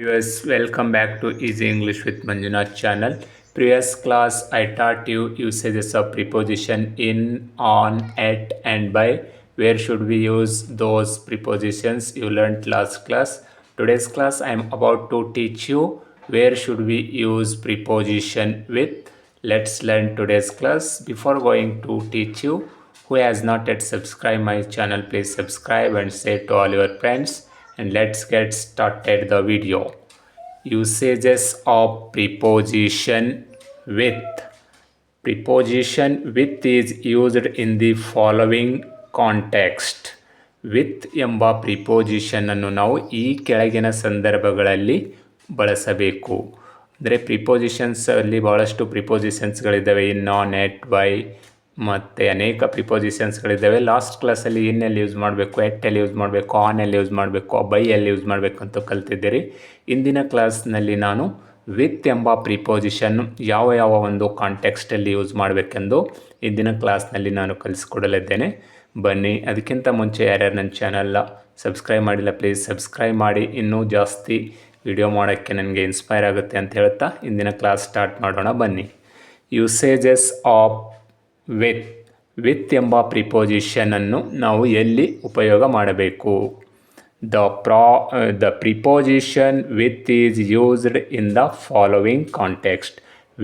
Viewers, welcome back to Easy English with Manjunath channel. Previous class I taught you usages of preposition in, on, at and by. Where should we use those prepositions you learned last class. Today's class I am about to teach you where should we use preposition with. Let's learn today's class. Before going to teach you, who has not yet subscribed my channel, please subscribe and share to all your friends, and let's get started the video. Usages of preposition with. Preposition with is used in the following context. with ಎಂಬ preposition ಅನ್ನು ನಾವು ಈ ಕೆಳಗಿನ ಸಂದರ್ಭಗಳಲ್ಲಿ ಬಳಸಬೇಕು. ಅಂದರೆ prepositions ಅಲ್ಲಿ ಬಹಳಷ್ಟು ಪ್ರಿಪೋಸಿಷನ್ಸ್ಗಳಿದ್ದಾವೆ. ಇನ್, ಆನ್, ಎಟ್, ಬೈ ಮತ್ತು ಅನೇಕ ಪ್ರಿಪೋಸಿಷನ್ಸ್ಗಳಿದ್ದಾವೆ. ಲಾಸ್ಟ್ ಕ್ಲಾಸಲ್ಲಿ ಇನ್ನೆಲ್ಲಿ ಯೂಸ್ ಮಾಡಬೇಕು, ಎಟ್ಟಲ್ಲಿ ಯೂಸ್ ಮಾಡಬೇಕು, ಆನಲ್ಲಿ ಯೂಸ್ ಮಾಡಬೇಕು, ಬೈಯಲ್ಲಿ ಯೂಸ್ ಮಾಡಬೇಕು ಅಂತ ಕಲ್ತಿದ್ದೀರಿ. ಇಂದಿನ ಕ್ಲಾಸ್ನಲ್ಲಿ ನಾನು ವಿತ್ ಎಂಬ ಪ್ರಿಪೋಸಿಷನ್ ಯಾವ ಒಂದು ಕಾಂಟೆಕ್ಸ್ಟಲ್ಲಿ ಯೂಸ್ ಮಾಡಬೇಕೆಂದು ಇಂದಿನ ಕ್ಲಾಸ್ನಲ್ಲಿ ನಾನು ಕಲಿಸ್ಕೊಡಲಿದ್ದೇನೆ. ಬನ್ನಿ, ಅದಕ್ಕಿಂತ ಮುಂಚೆ ಯಾರ್ಯಾರು ನನ್ನ ಚಾನಲ್ನ ಸಬ್ಸ್ಕ್ರೈಬ್ ಮಾಡಿಲ್ಲ ಪ್ಲೀಸ್ ಸಬ್ಸ್ಕ್ರೈಬ್ ಮಾಡಿ. ಇನ್ನೂ ಜಾಸ್ತಿ ವಿಡಿಯೋ ಮಾಡೋಕ್ಕೆ ನನಗೆ ಇನ್ಸ್ಪೈರ್ ಆಗುತ್ತೆ ಅಂತ ಹೇಳ್ತಾ ಇಂದಿನ ಕ್ಲಾಸ್ ಸ್ಟಾರ್ಟ್ ಮಾಡೋಣ ಬನ್ನಿ. ಯೂಸೇಜಸ್ ಆಫ್ ವಿತ್ ಎಂಬ ಪ್ರಿಪೋಸಿಷನನ್ನು ನಾವು ಎಲ್ಲಿ ಉಪಯೋಗ ಮಾಡಬೇಕು. The preposition with is used in the following context.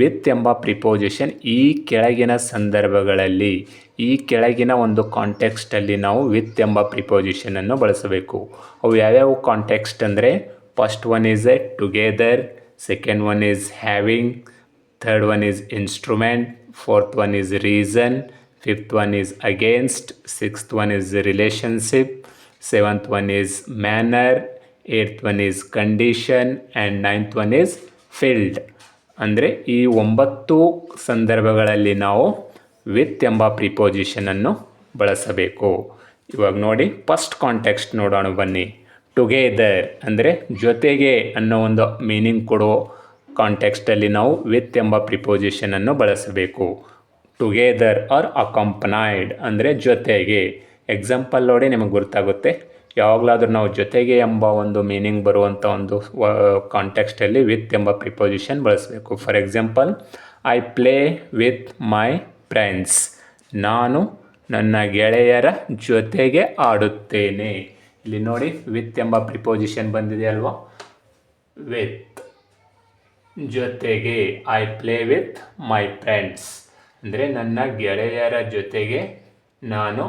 with ಎಂಬ ಪ್ರಿಪೋಸಿಷನ್ ಈ ಕೆಳಗಿನ ಸಂದರ್ಭಗಳಲ್ಲಿ, ಈ ಕೆಳಗಿನ ಒಂದು ಕಾಂಟೆಕ್ಸ್ಟಲ್ಲಿ ನಾವು ವಿತ್ ಎಂಬ ಪ್ರಿಪೋಸಿಷನನ್ನು ಬಳಸಬೇಕು. ಅವು ಯಾವ್ಯಾವ ಕಾಂಟೆಕ್ಸ್ಟ್ ಅಂದರೆ, first one is A together, second one is having, third one is instrument, fourth one is reason, fifth one is against, sixth one is relationship, seventh one is manner, eighth one is condition and ninth one is filled. ಅಂದರೆ ಈ 9 ಸಂದರ್ಭಗಳಲ್ಲಿ ನಾವು with ಎಂಬ ಪ್ರಿಪೋಸಿಷನನ್ನು ಬಳಸಬೇಕು. ಇವಾಗ ನೋಡಿ, first context ನೋಡೋಣ ಬನ್ನಿ. ಟುಗೆದರ್ ಅಂದರೆ ಜೊತೆಗೆ ಅನ್ನೋ ಒಂದು ಮೀನಿಂಗ್ ಕೊಡೋ ಕಾಂಟೆಕ್ಸ್ಟಲ್ಲಿ ನಾವು ವಿತ್ ಎಂಬ ಪ್ರಿಪೋಸಿಷನನ್ನು ಬಳಸಬೇಕು. ಟುಗೆದರ್ ಆರ್ ಅಕಂಪನೈಡ್ ಅಂದರೆ ಜೊತೆಗೆ. ಎಕ್ಸಾಂಪಲ್ ನೋಡಿ ನಿಮಗೆ ಗೊತ್ತಾಗುತ್ತೆ. ಯಾವಾಗಲಾದರೂ ನಾವು ಜೊತೆಗೆ ಎಂಬ ಒಂದು ಮೀನಿಂಗ್ ಬರುವಂಥ ಒಂದು ಕಾಂಟೆಕ್ಸ್ಟಲ್ಲಿ ವಿತ್ ಎಂಬ ಪ್ರಿಪೋಸಿಷನ್ ಬಳಸಬೇಕು. For example, I play with my friends. ನಾನು ನನ್ನ ಗೆಳೆಯರ ಜೊತೆಗೆ ಆಡುತ್ತೇನೆ. ಇಲ್ಲಿ ನೋಡಿ, ವಿತ್ ಎಂಬ ಪ್ರಿಪೋಸಿಷನ್ ಬಂದಿದೆ ಅಲ್ವಾ. ವಿತ್ ಜೊತೆಗೆ, I play with my friends ಅಂದರೆ ನನ್ನ ಗೆಳೆಯರ ಜೊತೆಗೆ ನಾನು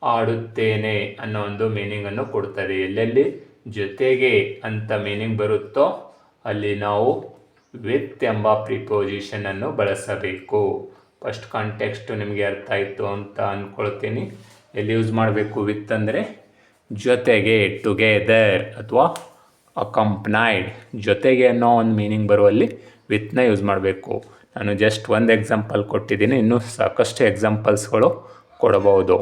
ಆಡುತ್ತೇನೆ ಅನ್ನೋ ಒಂದು ಮೀನಿಂಗನ್ನು ಕೊಡ್ತದೆ. ಎಲ್ಲೆಲ್ಲಿ ಜೊತೆಗೆ ಅಂತ ಮೀನಿಂಗ್ ಬರುತ್ತೋ ಅಲ್ಲಿ ನಾವು ವಿತ್ ಎಂಬ ಪ್ರಿಪೋಸಿಷನನ್ನು ಬಳಸಬೇಕು. ಫಸ್ಟ್ ಕಾಂಟೆಕ್ಸ್ಟು ನಿಮಗೆ ಅರ್ಥ ಆಯಿತು ಅಂತ ಅಂದ್ಕೊಳ್ತೀನಿ. ಎಲ್ಲಿ ಯೂಸ್ ಮಾಡಬೇಕು ವಿತ್ ಅಂದರೆ ಜೊತೆಗೆ, ಟುಗೆದರ್ ಅಥವಾ ಅಕಂಪನೈಡ್, ಜೊತೆಗೆ ಅನ್ನೋ ಒಂದು ಮೀನಿಂಗ್ ಬರುವಲ್ಲಿ ವಿತ್ನ ಯೂಸ್ ಮಾಡಬೇಕು. ನಾನು ಜಸ್ಟ್ ಒಂದು ಎಕ್ಸಾಂಪಲ್ ಕೊಟ್ಟಿದ್ದೀನಿ, ಇನ್ನೂ ಸಾಕಷ್ಟು ಎಕ್ಸಾಂಪಲ್ಸ್ಗಳು ಕೊಡಬಹುದು.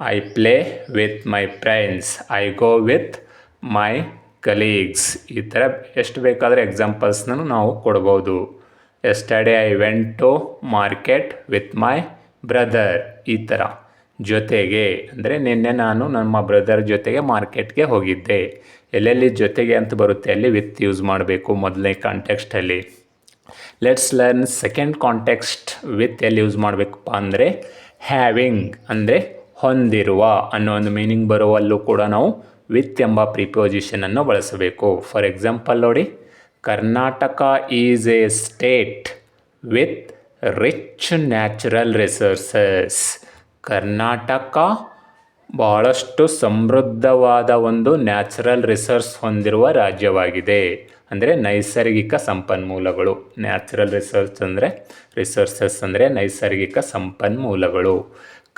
I play with my friends, I go with my colleagues. ಈ ಥರ ಎಷ್ಟು ಬೇಕಾದರೆ ಎಕ್ಸಾಂಪಲ್ಸ್ನೂ ನಾವು ಕೊಡ್ಬೋದು. Yesterday I went to market with my brother. ಈ ಥರ ಜೊತೆಗೆ ಅಂದರೆ ನಿನ್ನೆ ನಾನು ನಮ್ಮ ಬ್ರದರ್ ಜೊತೆಗೆ ಮಾರ್ಕೆಟ್ಗೆ ಹೋಗಿದ್ದೆ. ಎಲ್ಲೆಲ್ಲಿ ಜೊತೆಗೆ ಅಂತ ಬರುತ್ತೆ ಅಲ್ಲಿ ವಿತ್ ಯೂಸ್ ಮಾಡಬೇಕು ಮೊದಲನೇ ಕಾಂಟೆಕ್ಸ್ಟಲ್ಲಿ. Let's learn second context. With ಎಲ್ಲಿ ಯೂಸ್ ಮಾಡಬೇಕಪ್ಪ ಅಂದರೆ ಹ್ಯಾವಿಂಗ್ ಅಂದರೆ ಹೊಂದಿರುವ ಅನ್ನೋ ಒಂದು ಮೀನಿಂಗ್ ಬರುವಲ್ಲೂ ಕೂಡ ನಾವು ವಿತ್ ಎಂಬ ಪ್ರಿಪೋಸಿಷನನ್ನು ಬಳಸಬೇಕು. ಫಾರ್ ಎಕ್ಸಾಂಪಲ್ ನೋಡಿ, Karnataka is A state with rich natural resources. Karnataka ಬಹಳಷ್ಟು ಸಮೃದ್ಧವಾದ ಒಂದು ನ್ಯಾಚುರಲ್ ರಿಸೋರ್ಸ್ ಹೊಂದಿರುವ ರಾಜ್ಯವಾಗಿದೆ. ಅಂದರೆ ನೈಸರ್ಗಿಕ ಸಂಪನ್ಮೂಲಗಳು. ನ್ಯಾಚುರಲ್ ರಿಸೋರ್ಸಸ್ ಅಂದರೆ ನೈಸರ್ಗಿಕ ಸಂಪನ್ಮೂಲಗಳು.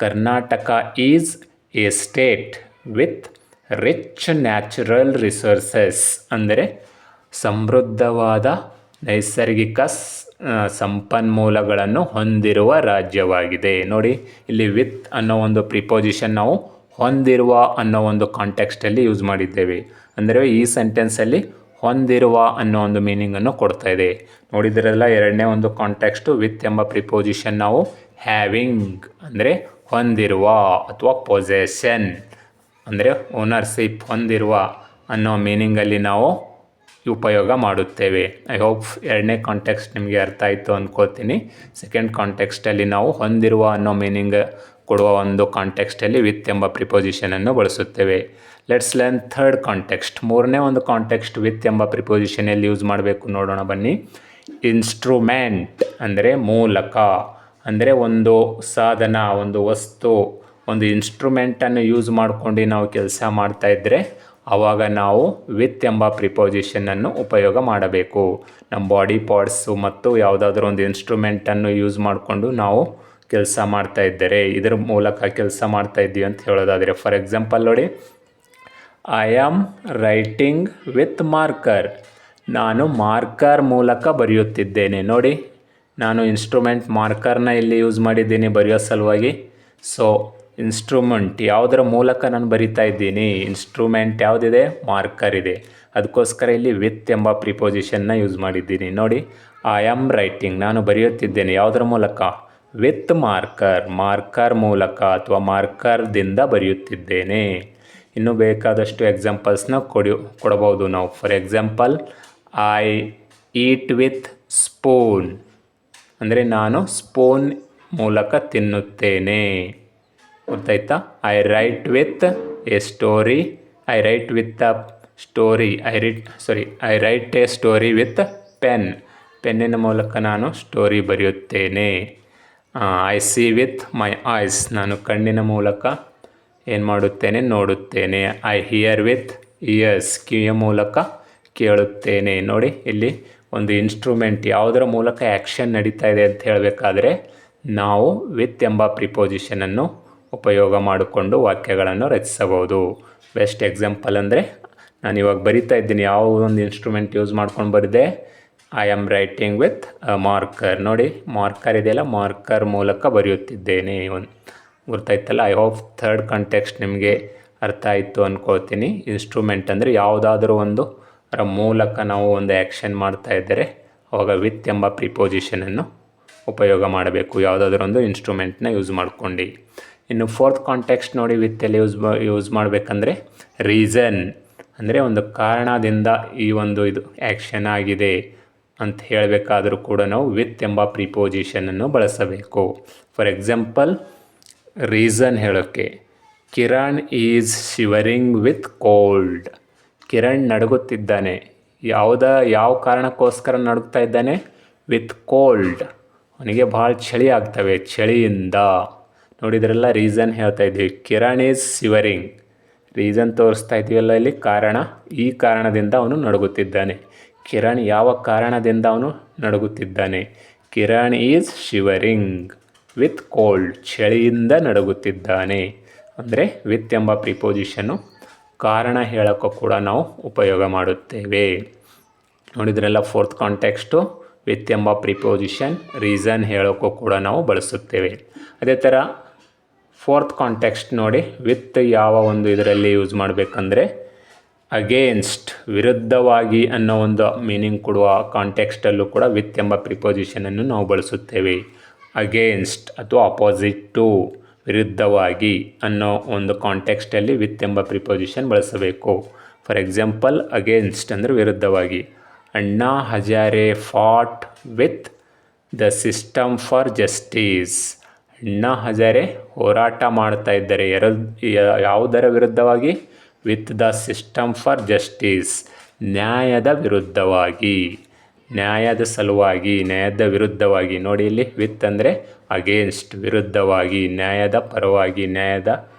Karnataka is A state with rich natural resources ಅಂದರೆ ಸಮೃದ್ಧವಾದ ನೈಸರ್ಗಿಕ ಸಂಪನ್ಮೂಲಗಳನ್ನು ಹೊಂದಿರುವ ರಾಜ್ಯವಾಗಿದೆ. ನೋಡಿ, ಇಲ್ಲಿ ವಿತ್ ಅನ್ನೋ ಒಂದು ಪ್ರಿಪೋಸಿಷನ್ ನಾವು ಹೊಂದಿರುವ ಅನ್ನೋ ಒಂದು ಕಾಂಟೆಕ್ಸ್ಟಲ್ಲಿ ಯೂಸ್ ಮಾಡಿದ್ದೇವೆ. ಅಂದರೆ ಈ ಸೆಂಟೆನ್ಸಲ್ಲಿ ಹೊಂದಿರುವ ಅನ್ನೋ ಒಂದು ಮೀನಿಂಗನ್ನು ಕೊಡ್ತಾ ಇದೆ. ನೋಡಿದ್ರಲ್ಲ, ಎರಡನೇ ಒಂದು ಕಾಂಟೆಕ್ಸ್ಟು ವಿತ್ ಎಂಬ ಪ್ರಿಪೋಸಿಷನ್ ನಾವು ಹ್ಯಾವಿಂಗ್ ಅಂದರೆ ಹೊಂದಿರುವ ಅಥವಾ ಪೊಸೆಷನ್ ಅಂದರೆ ಓನರ್ಶಿಪ್, ಹೊಂದಿರುವ ಅನ್ನೋ ಮೀನಿಂಗಲ್ಲಿ ನಾವು ಉಪಯೋಗ ಮಾಡುತ್ತೇವೆ. ಐ ಹೋಪ್ ಎರಡನೇ ಕಾಂಟೆಕ್ಸ್ಟ್ ನಿಮಗೆ ಅರ್ಥ ಆಯಿತು ಅಂದ್ಕೋತೀನಿ. ಸೆಕೆಂಡ್ ಕಾಂಟೆಕ್ಸ್ಟಲ್ಲಿ ನಾವು ಹೊಂದಿರುವ ಅನ್ನೋ ಮೀನಿಂಗ್ ಕೊಡುವ ಒಂದು ಕಾಂಟೆಕ್ಸ್ಟಲ್ಲಿ ವಿತ್ ಎಂಬ ಪ್ರಿಪೋಸಿಷನನ್ನು ಬಳಸುತ್ತೇವೆ. Let's learn third context. ಮೂರನೇ ಒಂದು ಕಾಂಟೆಕ್ಸ್ಟ್ ವಿತ್ ಎಂಬ ಪ್ರಿಪೋಸಿಷನ್ ಎಲ್ಲಿ ಯೂಸ್ ಮಾಡಬೇಕು ನೋಡೋಣ ಬನ್ನಿ. ಇನ್ಸ್ಟ್ರೂಮೆಂಟ್ ಅಂದರೆ ಮೂಲಕ, ಅಂದರೆ ಒಂದು ಸಾಧನ, ಒಂದು ವಸ್ತು, ಒಂದು ಇನ್ಸ್ಟ್ರೂಮೆಂಟನ್ನು ಯೂಸ್ ಮಾಡ್ಕೊಂಡು ನಾವು ಕೆಲಸ ಮಾಡ್ತಾಯಿದ್ರೆ ಆವಾಗ ನಾವು ವಿತ್ ಎಂಬ ಪ್ರಿಪೋಸಿಷನನ್ನು ಉಪಯೋಗ ಮಾಡಬೇಕು. ನಮ್ಮ ಬಾಡಿ ಪಾರ್ಟ್ಸು ಮತ್ತು ಯಾವುದಾದ್ರೂ ಒಂದು ಇನ್ಸ್ಟ್ರೂಮೆಂಟನ್ನು ಯೂಸ್ ಮಾಡಿಕೊಂಡು ನಾವು ಕೆಲಸ ಮಾಡ್ತಾ ಇದ್ದರೆ, ಇದರ ಮೂಲಕ ಕೆಲಸ ಮಾಡ್ತಾ ಇದ್ದೀವಿ ಅಂತ ಹೇಳೋದಾದರೆ, ಫಾರ್ ಎಕ್ಸಾಂಪಲ್ ನೋಡಿ, I am writing with marker. ನಾನು ಮಾರ್ಕರ್ ಮೂಲಕ ಬರೆಯುತ್ತಿದ್ದೇನೆ. ನೋಡಿ, ನಾನು ಇನ್ಸ್ಟ್ರೂಮೆಂಟ್ ಮಾರ್ಕರ್ನ ಇಲ್ಲಿ ಯೂಸ್ ಮಾಡಿದ್ದೀನಿ ಬರೆಯೋ ಸಲುವಾಗಿ. ಸೊ ಇನ್ಸ್ಟ್ರೂಮೆಂಟ್ ಯಾವುದರ ಮೂಲಕ ನಾನು ಬರಿತಾ ಇದ್ದೀನಿ, ಇನ್ಸ್ಟ್ರೂಮೆಂಟ್ ಯಾವುದಿದೆ, ಮಾರ್ಕರ್ ಇದೆ. ಅದಕ್ಕೋಸ್ಕರ ಇಲ್ಲಿ ವಿತ್ ಎಂಬ ಪ್ರಿಪೋಸಿಷನ್ನ ಯೂಸ್ ಮಾಡಿದ್ದೀನಿ. ನೋಡಿ, ಐ ಆಮ್ ರೈಟಿಂಗ್, ನಾನು ಬರೆಯುತ್ತಿದ್ದೇನೆ ಯಾವುದರ ಮೂಲಕ, ವಿತ್ ಮಾರ್ಕರ್, ಮಾರ್ಕರ್ ಮೂಲಕ ಅಥವಾ ಮಾರ್ಕರ್ದಿಂದ ಬರೆಯುತ್ತಿದ್ದೇನೆ. ಇನ್ನೂ ಬೇಕಾದಷ್ಟು ಎಕ್ಸಾಂಪಲ್ಸ್ನ ಕೊಡಬಹುದು ನಾವು. For example, I eat with spoon, ಅಂದರೆ ನಾನು ಸ್ಪೂನ್ ಮೂಲಕ ತಿನ್ನುತ್ತೇನೆ. ಗೊತ್ತಾಯ್ತಾ? I write with a story, I write with a story, I write a story with pen, ಪೆನ್ನಿನ ಮೂಲಕ ನಾನು ಸ್ಟೋರಿ ಬರೆಯುತ್ತೇನೆ. I see with my eyes, ನಾನು ಕಣ್ಣಿನ ಮೂಲಕ ಏನು ಮಾಡುತ್ತೇನೆ, ನೋಡುತ್ತೇನೆ. ಐ ಹಿಯರ್ ವಿತ್ ಇಯರ್ಸ್, ಕಿವಿಯ ಮೂಲಕ ಕೇಳುತ್ತೇನೆ. ನೋಡಿ, ಇಲ್ಲಿ ಒಂದು ಇನ್ಸ್ಟ್ರೂಮೆಂಟ್ ಯಾವುದರ ಮೂಲಕ ಆ್ಯಕ್ಷನ್ ನಡೀತಾ ಇದೆ ಅಂತ ಹೇಳಬೇಕಾದ್ರೆ ನಾವು ವಿತ್ ಎಂಬ ಪ್ರಿಪೋಸಿಷನನ್ನು ಉಪಯೋಗ ಮಾಡಿಕೊಂಡು ವಾಕ್ಯಗಳನ್ನು ರಚಿಸಬಹುದು. ಬೆಸ್ಟ್ ಎಕ್ಸಾಂಪಲ್ ಅಂದರೆ, ನಾನು ಇವಾಗ ಬರಿತಾ ಇದ್ದೀನಿ, ಯಾವ ಒಂದು ಇನ್ಸ್ಟ್ರೂಮೆಂಟ್ ಯೂಸ್ ಮಾಡ್ಕೊಂಡು ಬರೆದೆ, I am writing with marker. ನೋಡಿ, ಮಾರ್ಕರ್ ಇದೆಯಲ್ಲ, ಮಾರ್ಕರ್ ಮೂಲಕ ಬರೆಯುತ್ತಿದ್ದೇನೆ. ಗೊತ್ತಾಯ್ತಲ್ಲ? ಐ ಹೋಪ್ ಥರ್ಡ್ ಕಾಂಟೆಕ್ಸ್ಟ್ ನಿಮಗೆ ಅರ್ಥ ಆಯಿತು ಅಂದ್ಕೋತೀನಿ. ಇನ್ಸ್ಟ್ರೂಮೆಂಟ್ ಅಂದರೆ ಯಾವುದಾದ್ರೂ ಒಂದು ಮೂಲಕ ನಾವು ಒಂದು ಆ್ಯಕ್ಷನ್ ಮಾಡ್ತಾ ಇದ್ದರೆ ಅವಾಗ ವಿತ್ ಎಂಬ ಪ್ರಿಪೋಸಿಷನನ್ನು ಉಪಯೋಗ ಮಾಡಬೇಕು, ಯಾವುದಾದ್ರೂ ಒಂದು ಇನ್ಸ್ಟ್ರೂಮೆಂಟ್ನ ಯೂಸ್ ಮಾಡ್ಕೊಂಡು. ಇನ್ನು ಫೋರ್ತ್ ಕಾಂಟೆಕ್ಸ್ಟ್ ನೋಡಿ, ವಿತ್ ಎಲ್ಲಿ ಯೂಸ್ ಮಾಡಬೇಕಂದ್ರೆ, ರೀಸನ್ ಅಂದರೆ ಒಂದು ಕಾರಣದಿಂದ ಈ ಒಂದು ಇದು ಆ್ಯಕ್ಷನ್ ಆಗಿದೆ ಅಂತ ಹೇಳಬೇಕಾದ್ರೂ ಕೂಡ ನಾವು ವಿತ್ ಎಂಬ ಪ್ರಿಪೋಸಿಷನನ್ನು ಬಳಸಬೇಕು. ಫಾರ್ ಎಕ್ಸಾಂಪಲ್, ರೀಸನ್ ಹೇಳೋಕ್ಕೆ, Kiran is shivering with cold. Kiran ನಡುಗುತ್ತಿದ್ದಾನೆ. ಯಾವ ಕಾರಣಕ್ಕೋಸ್ಕರ ನಡುಗ್ತಾ ಇದ್ದಾನೆ, ವಿತ್ ಕೋಲ್ಡ್, ಅವನಿಗೆ ಭಾಳ ಚಳಿ ಆಗ್ತವೆ, ಚಳಿಯಿಂದ. ನೋಡಿದ್ರೆಲ್ಲ ರೀಸನ್ ಹೇಳ್ತಾ ಇದ್ದೀವಿ. ಕಿರಣ್ ಈಸ್ ಶಿವರಿಂಗ್, ರೀಸನ್ ತೋರಿಸ್ತಾ ಇದ್ದೀವಲ್ಲ ಇಲ್ಲಿ, ಕಾರಣ, ಈ ಕಾರಣದಿಂದ ಅವನು ನಡುಗುತ್ತಿದ್ದಾನೆ. ಕಿರಣ್ ಯಾವ ಕಾರಣದಿಂದ ಅವನು ನಡುಗುತ್ತಿದ್ದಾನೆ, Kiran is shivering with cold, ಚಳಿಯಿಂದ ನಡುಗುತ್ತಿದ್ದಾನೆ. ಅಂದರೆ ವಿತ್ ಎಂಬ ಪ್ರಿಪೋಸಿಷನ್ನು ಕಾರಣ ಹೇಳೋಕ್ಕೂ ಕೂಡ ನಾವು ಉಪಯೋಗ ಮಾಡುತ್ತೇವೆ. ನೋಡಿದ್ರೆಲ್ಲ ಫೋರ್ತ್ ಕಾಂಟೆಕ್ಸ್ಟು ವಿತ್ ಎಂಬ ಪ್ರಿಪೋಸಿಷನ್ ರೀಸನ್ ಹೇಳೋಕ್ಕೂ ಕೂಡ ನಾವು ಬಳಸುತ್ತೇವೆ. ಅದೇ ಥರ ಫೋರ್ತ್ ಕಾಂಟೆಕ್ಸ್ಟ್ ನೋಡಿ, ವಿತ್ ಯಾವ ಒಂದು ಇದರಲ್ಲಿ ಯೂಸ್ ಮಾಡಬೇಕಂದ್ರೆ, ಅಗೇನ್ಸ್ಟ್, ವಿರುದ್ಧವಾಗಿ ಅನ್ನೋ ಒಂದು ಮೀನಿಂಗ್ ಕೊಡುವ ಕಾಂಟೆಕ್ಸ್ಟಲ್ಲೂ ಕೂಡ ವಿತ್ ಎಂಬ ಪ್ರಿಪೋಸಿಷನನ್ನು ನಾವು ಬಳಸುತ್ತೇವೆ. ಅಗೇನ್ಸ್ಟ್ ಅಥವಾ ಅಪೋಸಿಟ್ ಟು, ವಿರುದ್ಧವಾಗಿ ಅನ್ನೋ ಒಂದು ಕಾಂಟೆಕ್ಸ್ಟಲ್ಲಿ ವಿತ್ ಎಂಬ ಪ್ರಿಪೋಸಿಷನ್ ಬಳಸಬೇಕು. ಫಾರ್ ಎಕ್ಸಾಂಪಲ್, ಅಗೇನ್ಸ್ಟ್ ಅಂದರೆ ವಿರುದ್ಧವಾಗಿ. Anna Hazare fought with the system for justice. Anna Hazare ಹೋರಾಟ ಮಾಡ್ತಾ ಇದ್ದಾರೆ ಯಾವುದರ ವಿರುದ್ಧವಾಗಿ, with the system for justice, ನ್ಯಾಯದ ವಿರುದ್ಧವಾಗಿ, ನ್ಯಾಯದ ಸಲುವಾಗಿ, ನ್ಯಾಯದ ವಿರುದ್ಧವಾಗಿ. ನೋಡಿ, ಇಲ್ಲಿ ವಿತ್ ಅಂದರೆ ಅಗೇನ್ಸ್ಟ್, ವಿರುದ್ಧವಾಗಿ, ನ್ಯಾಯದ ಪರವಾಗಿ, ನ್ಯಾಯದ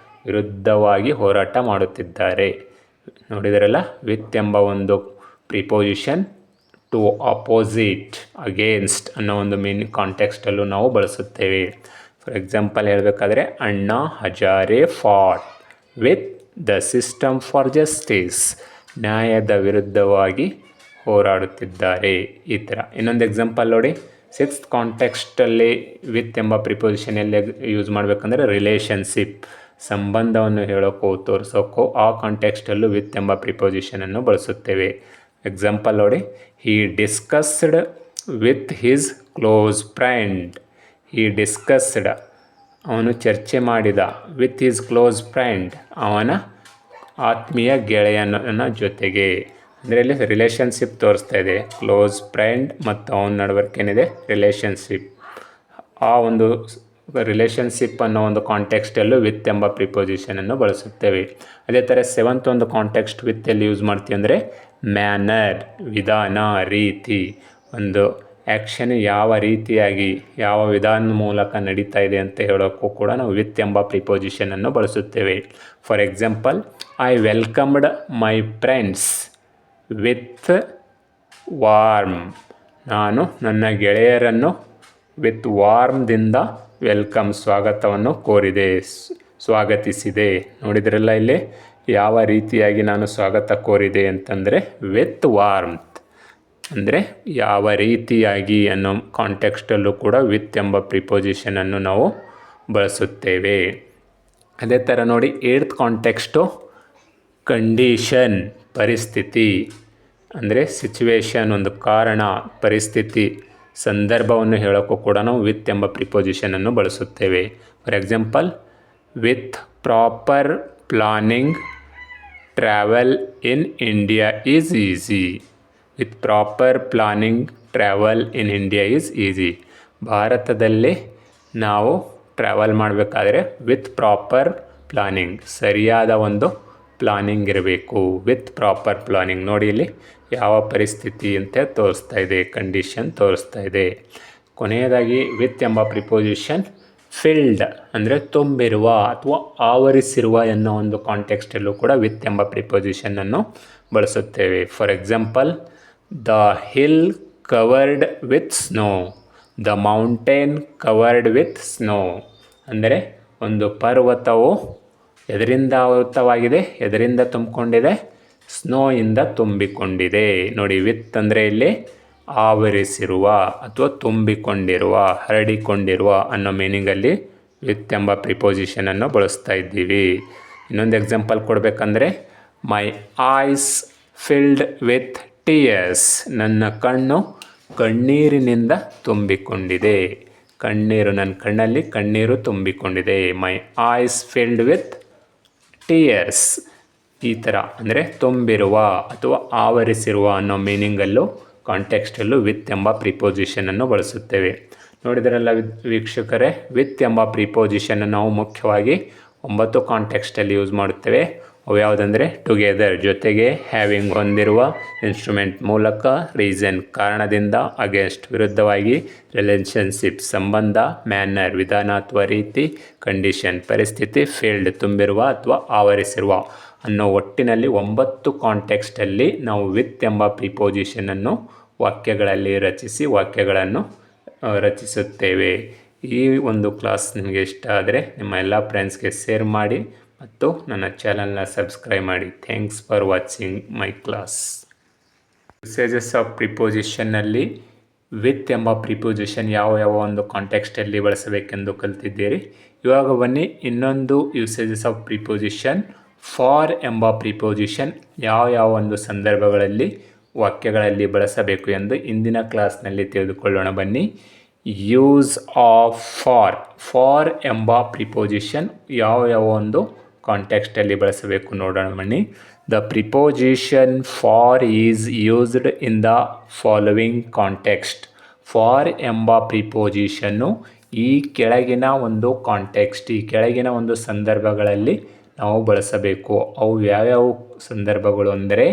ವಿರುದ್ಧವಾಗಿ ಹೋರಾಟ ಮಾಡುತ್ತಿದ್ದಾರೆ. ನೋಡಿದರಲ್ಲ, ವಿತ್ ಎಂಬ ಒಂದು ಪ್ರಿಪೋಸಿಷನ್ ಟು ಅಪೋಸಿಟ್, ಅಗೇನ್ಸ್ಟ್ ಅನ್ನೋ ಒಂದು ಮೀನಿಂಗ್ ಕಾಂಟೆಕ್ಸ್ಟಲ್ಲೂ ನಾವು ಬಳಸುತ್ತೇವೆ. ಫಾರ್ ಎಕ್ಸಾಂಪಲ್ ಹೇಳಬೇಕಾದ್ರೆ, Anna Hazare fought with the system for justice, ನ್ಯಾಯದ ವಿರುದ್ಧವಾಗಿ ಹೋರಾಡುತ್ತಿದ್ದಾರೆ. ಈ ಥರ ಇನ್ನೊಂದು ಎಕ್ಸಾಂಪಲ್ ನೋಡಿ, ಸಿಕ್ಸ್ತ್ ಕಾಂಟೆಕ್ಸ್ಟಲ್ಲಿ ವಿತ್ ಎಂಬ ಪ್ರಿಪೋಸಿಷನ್ ಎಲ್ಲಿ ಯೂಸ್ ಮಾಡಬೇಕಂದ್ರೆ, ರಿಲೇಷನ್ಶಿಪ್, ಸಂಬಂಧವನ್ನು ಹೇಳೋಕ್ಕೋ ತೋರಿಸೋಕ್ಕೋ ಆ ಕಾಂಟೆಕ್ಸ್ಟಲ್ಲೂ ವಿತ್ ಎಂಬ ಪ್ರಿಪೋಸಿಷನನ್ನು ಬಳಸುತ್ತೇವೆ. ಎಕ್ಸಾಂಪಲ್ ನೋಡಿ, he discussed with his close friend. He discussed, ಅವನು ಚರ್ಚೆ ಮಾಡಿದ, ವಿತ್ ಹಿಸ್ ಕ್ಲೋಸ್ ಫ್ರೆಂಡ್, ಅವನ ಆತ್ಮೀಯ ಗೆಳೆಯನ ಜೊತೆಗೆ. ಅಂದರೆ ಇಲ್ಲಿ ರಿಲೇಷನ್ಶಿಪ್ ತೋರಿಸ್ತಾ ಇದೆ. ಕ್ಲೋಸ್ ಫ್ರೆಂಡ್ ಮತ್ತು ಅವನ ನಡವಳಿಕೆ ಏನಿದೆ ರಿಲೇಷನ್ಶಿಪ್. ಆ ಒಂದು ರಿಲೇಷನ್ಶಿಪ್ ಅನ್ನೋ ಒಂದು ಕಾಂಟೆಕ್ಸ್ಟಲ್ಲೂ ವಿತ್ ಎಂಬ ಪ್ರಿಪೋಸಿಷನನ್ನು ಬಳಸುತ್ತೇವೆ. ಅದೇ ಥರ ಸೆವೆಂತ್ ಒಂದು ಕಾಂಟೆಕ್ಸ್ಟ್ ವಿತ್ ಎಲ್ಲಿ ಯೂಸ್ ಮಾಡ್ತೀವಿ ಅಂದರೆ ಮ್ಯಾನರ್, ವಿಧಾನ, ರೀತಿ. ಒಂದು ಆ್ಯಕ್ಷನ್ ಯಾವ ರೀತಿಯಾಗಿ ಯಾವ ವಿಧಾನದ ಮೂಲಕ ನಡೀತಾ ಇದೆ ಅಂತ ಹೇಳೋಕ್ಕೂ ಕೂಡ ನಾವು ವಿತ್ ಎಂಬ ಪ್ರಿಪೋಸಿಷನನ್ನು ಬಳಸುತ್ತೇವೆ. For example, I welcomed my friends with warm. ನಾನು ನನ್ನ ಗೆಳೆಯರನ್ನು ವಿತ್ ವಾರ್ಮ್ದಿಂದ ವೆಲ್ಕಮ್ ಸ್ವಾಗತವನ್ನು ಕೋರಿದೆ, ಸ್ವಾಗತಿಸಿದೆ. ನೋಡಿದ್ರಲ್ಲ ಇಲ್ಲಿ ಯಾವ ರೀತಿಯಾಗಿ ನಾನು ಸ್ವಾಗತ ಕೋರಿದೆ ಅಂತಂದರೆ ವಿತ್ ವಾರ್ಮ್ತ್, ಅಂದರೆ ಯಾವ ರೀತಿಯಾಗಿ ಅನ್ನೋ ಕಾಂಟೆಕ್ಸ್ಟಲ್ಲೂ ಕೂಡ ವಿತ್ ಎಂಬ ಪ್ರಿಪೋಸಿಷನನ್ನು ನಾವು ಬಳಸುತ್ತೇವೆ. ಅದೇ ಥರ ನೋಡಿ ಏಳ್ತ್ ಕಾಂಟೆಕ್ಸ್ಟು ಕಂಡೀಷನ್, ಪರಿಸ್ಥಿತಿ. ಅಂದರೆ ಸಿಚುವೇಶನ್, ಒಂದು ಕಾರಣ, ಪರಿಸ್ಥಿತಿ, ಸಂದರ್ಭವನ್ನು ಹೇಳೋಕ್ಕೂ ಕೂಡ ನಾವು ವಿತ್ ಎಂಬ ಪ್ರಿಪೋಸಿಷನನ್ನು ಬಳಸುತ್ತೇವೆ. For example, with proper planning travel in India is easy. With proper planning travel in India is easy. ಭಾರತದಲ್ಲಿ ನಾವು ಟ್ರಾವೆಲ್ ಮಾಡಬೇಕಾದ್ರೆ ವಿತ್ ಪ್ರಾಪರ್ ಪ್ಲಾನಿಂಗ್, ಸರಿಯಾದ ಒಂದು ಪ್ಲಾನಿಂಗ್ ಇರಬೇಕು. With proper planning. ನೋಡಿ ಇಲ್ಲಿ ಯಾವ ಪರಿಸ್ಥಿತಿ ಅಂತ ತೋರಿಸ್ತಾ ಇದೆ, ಕಂಡೀಷನ್ ತೋರಿಸ್ತಾ ಇದೆ. ಕೊನೆಯದಾಗಿ ವಿತ್ ಎಂಬ ಪ್ರಿಪೋಸಿಷನ್ ಫಿಲ್ಡ್, ಅಂದರೆ ತುಂಬಿರುವ ಅಥವಾ ಆವರಿಸಿರುವ ಎನ್ನೋ ಒಂದು ಕಾಂಟೆಕ್ಸ್ಟಲ್ಲೂ ಕೂಡ ವಿತ್ ಎಂಬ ಪ್ರಿಪೋಸಿಷನನ್ನು ಬಳಸುತ್ತೇವೆ. For example, the hill covered with snow, the mountain covered with snow. ಅಂದರೆ ಒಂದು ಪರ್ವತವು ಎದರಿಂದ ಆವೃತವಾಗಿದೆ, ಎದರಿಂದ ತುಂಬಿಕೊಂಡಿದೆ, ಸ್ನೋಯಿಂದ ತುಂಬಿಕೊಂಡಿದೆ. ನೋಡಿ ವಿತ್ ಅಂದರೆ ಇಲ್ಲಿ ಆವರಿಸಿರುವ ಅಥವಾ ತುಂಬಿಕೊಂಡಿರುವ, ಹರಡಿಕೊಂಡಿರುವ ಅನ್ನೋ ಮೀನಿಂಗಲ್ಲಿ ವಿತ್ ಎಂಬ ಪ್ರಿಪೋಸಿಷನನ್ನು ಬಳಸ್ತಾ ಇದ್ದೀವಿ. ಇನ್ನೊಂದು ಎಕ್ಸಾಂಪಲ್ ಕೊಡಬೇಕಂದ್ರೆ, my eyes filled with tears. ನನ್ನ ಕಣ್ಣು ಕಣ್ಣೀರಿನಿಂದ ತುಂಬಿಕೊಂಡಿದೆ. ಕಣ್ಣೀರು, ನನ್ನ ಕಣ್ಣಲ್ಲಿ ಕಣ್ಣೀರು ತುಂಬಿಕೊಂಡಿದೆ. My eyes filled with tears. ಈ ಥರ ಅಂದರೆ ತುಂಬಿರುವ ಅಥವಾ ಆವರಿಸಿರುವ ಅನ್ನೋ ಮೀನಿಂಗಲ್ಲೂ ಕಾಂಟೆಕ್ಸ್ಟಲ್ಲೂ ವಿತ್ ಎಂಬ ಪ್ರಿಪೋಸಿಷನನ್ನು ಬಳಸುತ್ತೇವೆ. ನೋಡಿದ್ರಲ್ಲ ವೀಕ್ಷಕರೇ, ವಿತ್ ಎಂಬ ಪ್ರಿಪೋಸಿಷನ್ ನಾವು ಮುಖ್ಯವಾಗಿ 9 ಕಾಂಟೆಕ್ಸ್ಟಲ್ಲಿ ಯೂಸ್ ಮಾಡುತ್ತೇವೆ. ಅವು ಯಾವುದಂದರೆ ಟುಗೆದರ್, ಜೊತೆಗೆ, ಹ್ಯಾವಿಂಗ್, ಹೊಂದಿರುವ, ಇನ್ಸ್ಟ್ರೂಮೆಂಟ್, ಮೂಲಕ, ರೀಸನ್, ಕಾರಣದಿಂದ, ಅಗೇನ್ಸ್ಟ್, ವಿರುದ್ಧವಾಗಿ, ರಿಲೇಷನ್ಶಿಪ್, ಸಂಬಂಧ, ಮ್ಯಾನರ್, ವಿಧಾನ ಅಥವಾ ರೀತಿ, ಕಂಡೀಷನ್, ಪರಿಸ್ಥಿತಿ, ಫೀಲ್ಡ್, ತುಂಬಿರುವ ಅಥವಾ ಆವರಿಸಿರುವ ಅನ್ನೋ ಒಟ್ಟಿನಲ್ಲಿ 9 ಕಾಂಟೆಕ್ಸ್ಟಲ್ಲಿ ನಾವು ವಿತ್ ಎಂಬ ಪ್ರಿಪೋಸಿಷನನ್ನು ವಾಕ್ಯಗಳಲ್ಲಿ ರಚಿಸಿ ವಾಕ್ಯಗಳನ್ನು ರಚಿಸುತ್ತೇವೆ. ಈ ಒಂದು ಕ್ಲಾಸ್ ನಿಮಗೆ ಇಷ್ಟ ಆದರೆ ನಿಮ್ಮ ಎಲ್ಲ ಫ್ರೆಂಡ್ಸ್ಗೆ ಶೇರ್ ಮಾಡಿ ಮತ್ತು ನನ್ನ ಚಾನಲ್ನ ಸಬ್ಸ್ಕ್ರೈಬ್ ಮಾಡಿ. Thanks for watching my class. Usages of ಪ್ರಿಪೋಸಿಷನ್ನಲ್ಲಿ ವಿತ್ ಎಂಬ ಪ್ರಿಪೋಸಿಷನ್ ಯಾವ ಒಂದು ಕಾಂಟೆಕ್ಸ್ಟಲ್ಲಿ ಬಳಸಬೇಕೆಂದು ಕಲಿತಿದ್ದೀರಿ. ಇವಾಗ ಬನ್ನಿ ಇನ್ನೊಂದು ಯೂಸೇಜಸ್ ಆಫ್ ಪ್ರಿಪೋಸಿಷನ್ ಫಾರ್ ಎಂಬ ಪ್ರಿಪೋಸಿಷನ್ ಯಾವ ಒಂದು ಸಂದರ್ಭಗಳಲ್ಲಿ ವಾಕ್ಯಗಳಲ್ಲಿ ಬಳಸಬೇಕು ಎಂದು ಇಂದಿನ ಕ್ಲಾಸ್ನಲ್ಲಿ ತಿಳಿದುಕೊಳ್ಳೋಣ ಬನ್ನಿ. ಯೂಸ್ ಆಫ್ ಫಾರ್ ಎಂಬ ಪ್ರಿಪೋಸಿಷನ್ ಯಾವ ಒಂದು ಕಾಂಟೆಕ್ಸ್ಟಲ್ಲಿ ಬಳಸಬೇಕು ನೋಡೋಣ ಬನ್ನಿ. The preposition for is used in the following context. For ಎಂಬ ಪ್ರಿಪೋಸಿಷನ್ನು ಈ ಕೆಳಗಿನ ಒಂದು ಕಾಂಟೆಕ್ಸ್ಟ್, ಈ ಕೆಳಗಿನ ಒಂದು ಸಂದರ್ಭಗಳಲ್ಲಿ ನಾವು ಬಳಸಬೇಕು. ಅವು ಯಾವ್ಯಾವ ಸಂದರ್ಭಗಳು ಅಂದರೆ,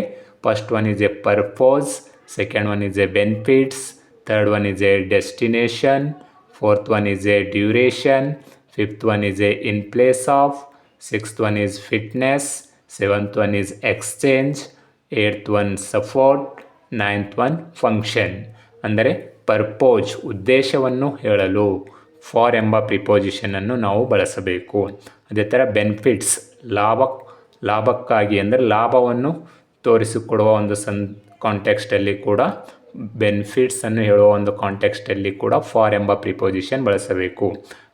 first one is a purpose, second one is a benefits, third one is a destination, fourth one is a duration, fifth one is a in place of, sixth one is fitness, seventh one is exchange, eighth one support, ninth one function. ಅಂದರೆ purpose, ಉದ್ದೇಶವನ್ನು ಹೇಳಲು for ಎಂಬ ಪ್ರಿಪೋಸಿಷನನ್ನು ನಾವು ಬಳಸಬೇಕು. ಅದೇ ಥರ benefits, ಲಾಭಕ್ಕಾಗಿ ಅಂದರೆ ಲಾಭವನ್ನು ತೋರಿಸಿಕೊಡುವ ಒಂದು ಕಾಂಟೆಕ್ಸ್ಟಲ್ಲಿ ಕೂಡ, ಬೆನಿಫಿಟ್ಸನ್ನು ಹೇಳುವ ಒಂದು ಕಾಂಟೆಕ್ಸ್ಟಲ್ಲಿ ಕೂಡ ಫಾರ್ ಎಂಬ ಪ್ರಿಪೋಸಿಷನ್ ಬಳಸಬೇಕು.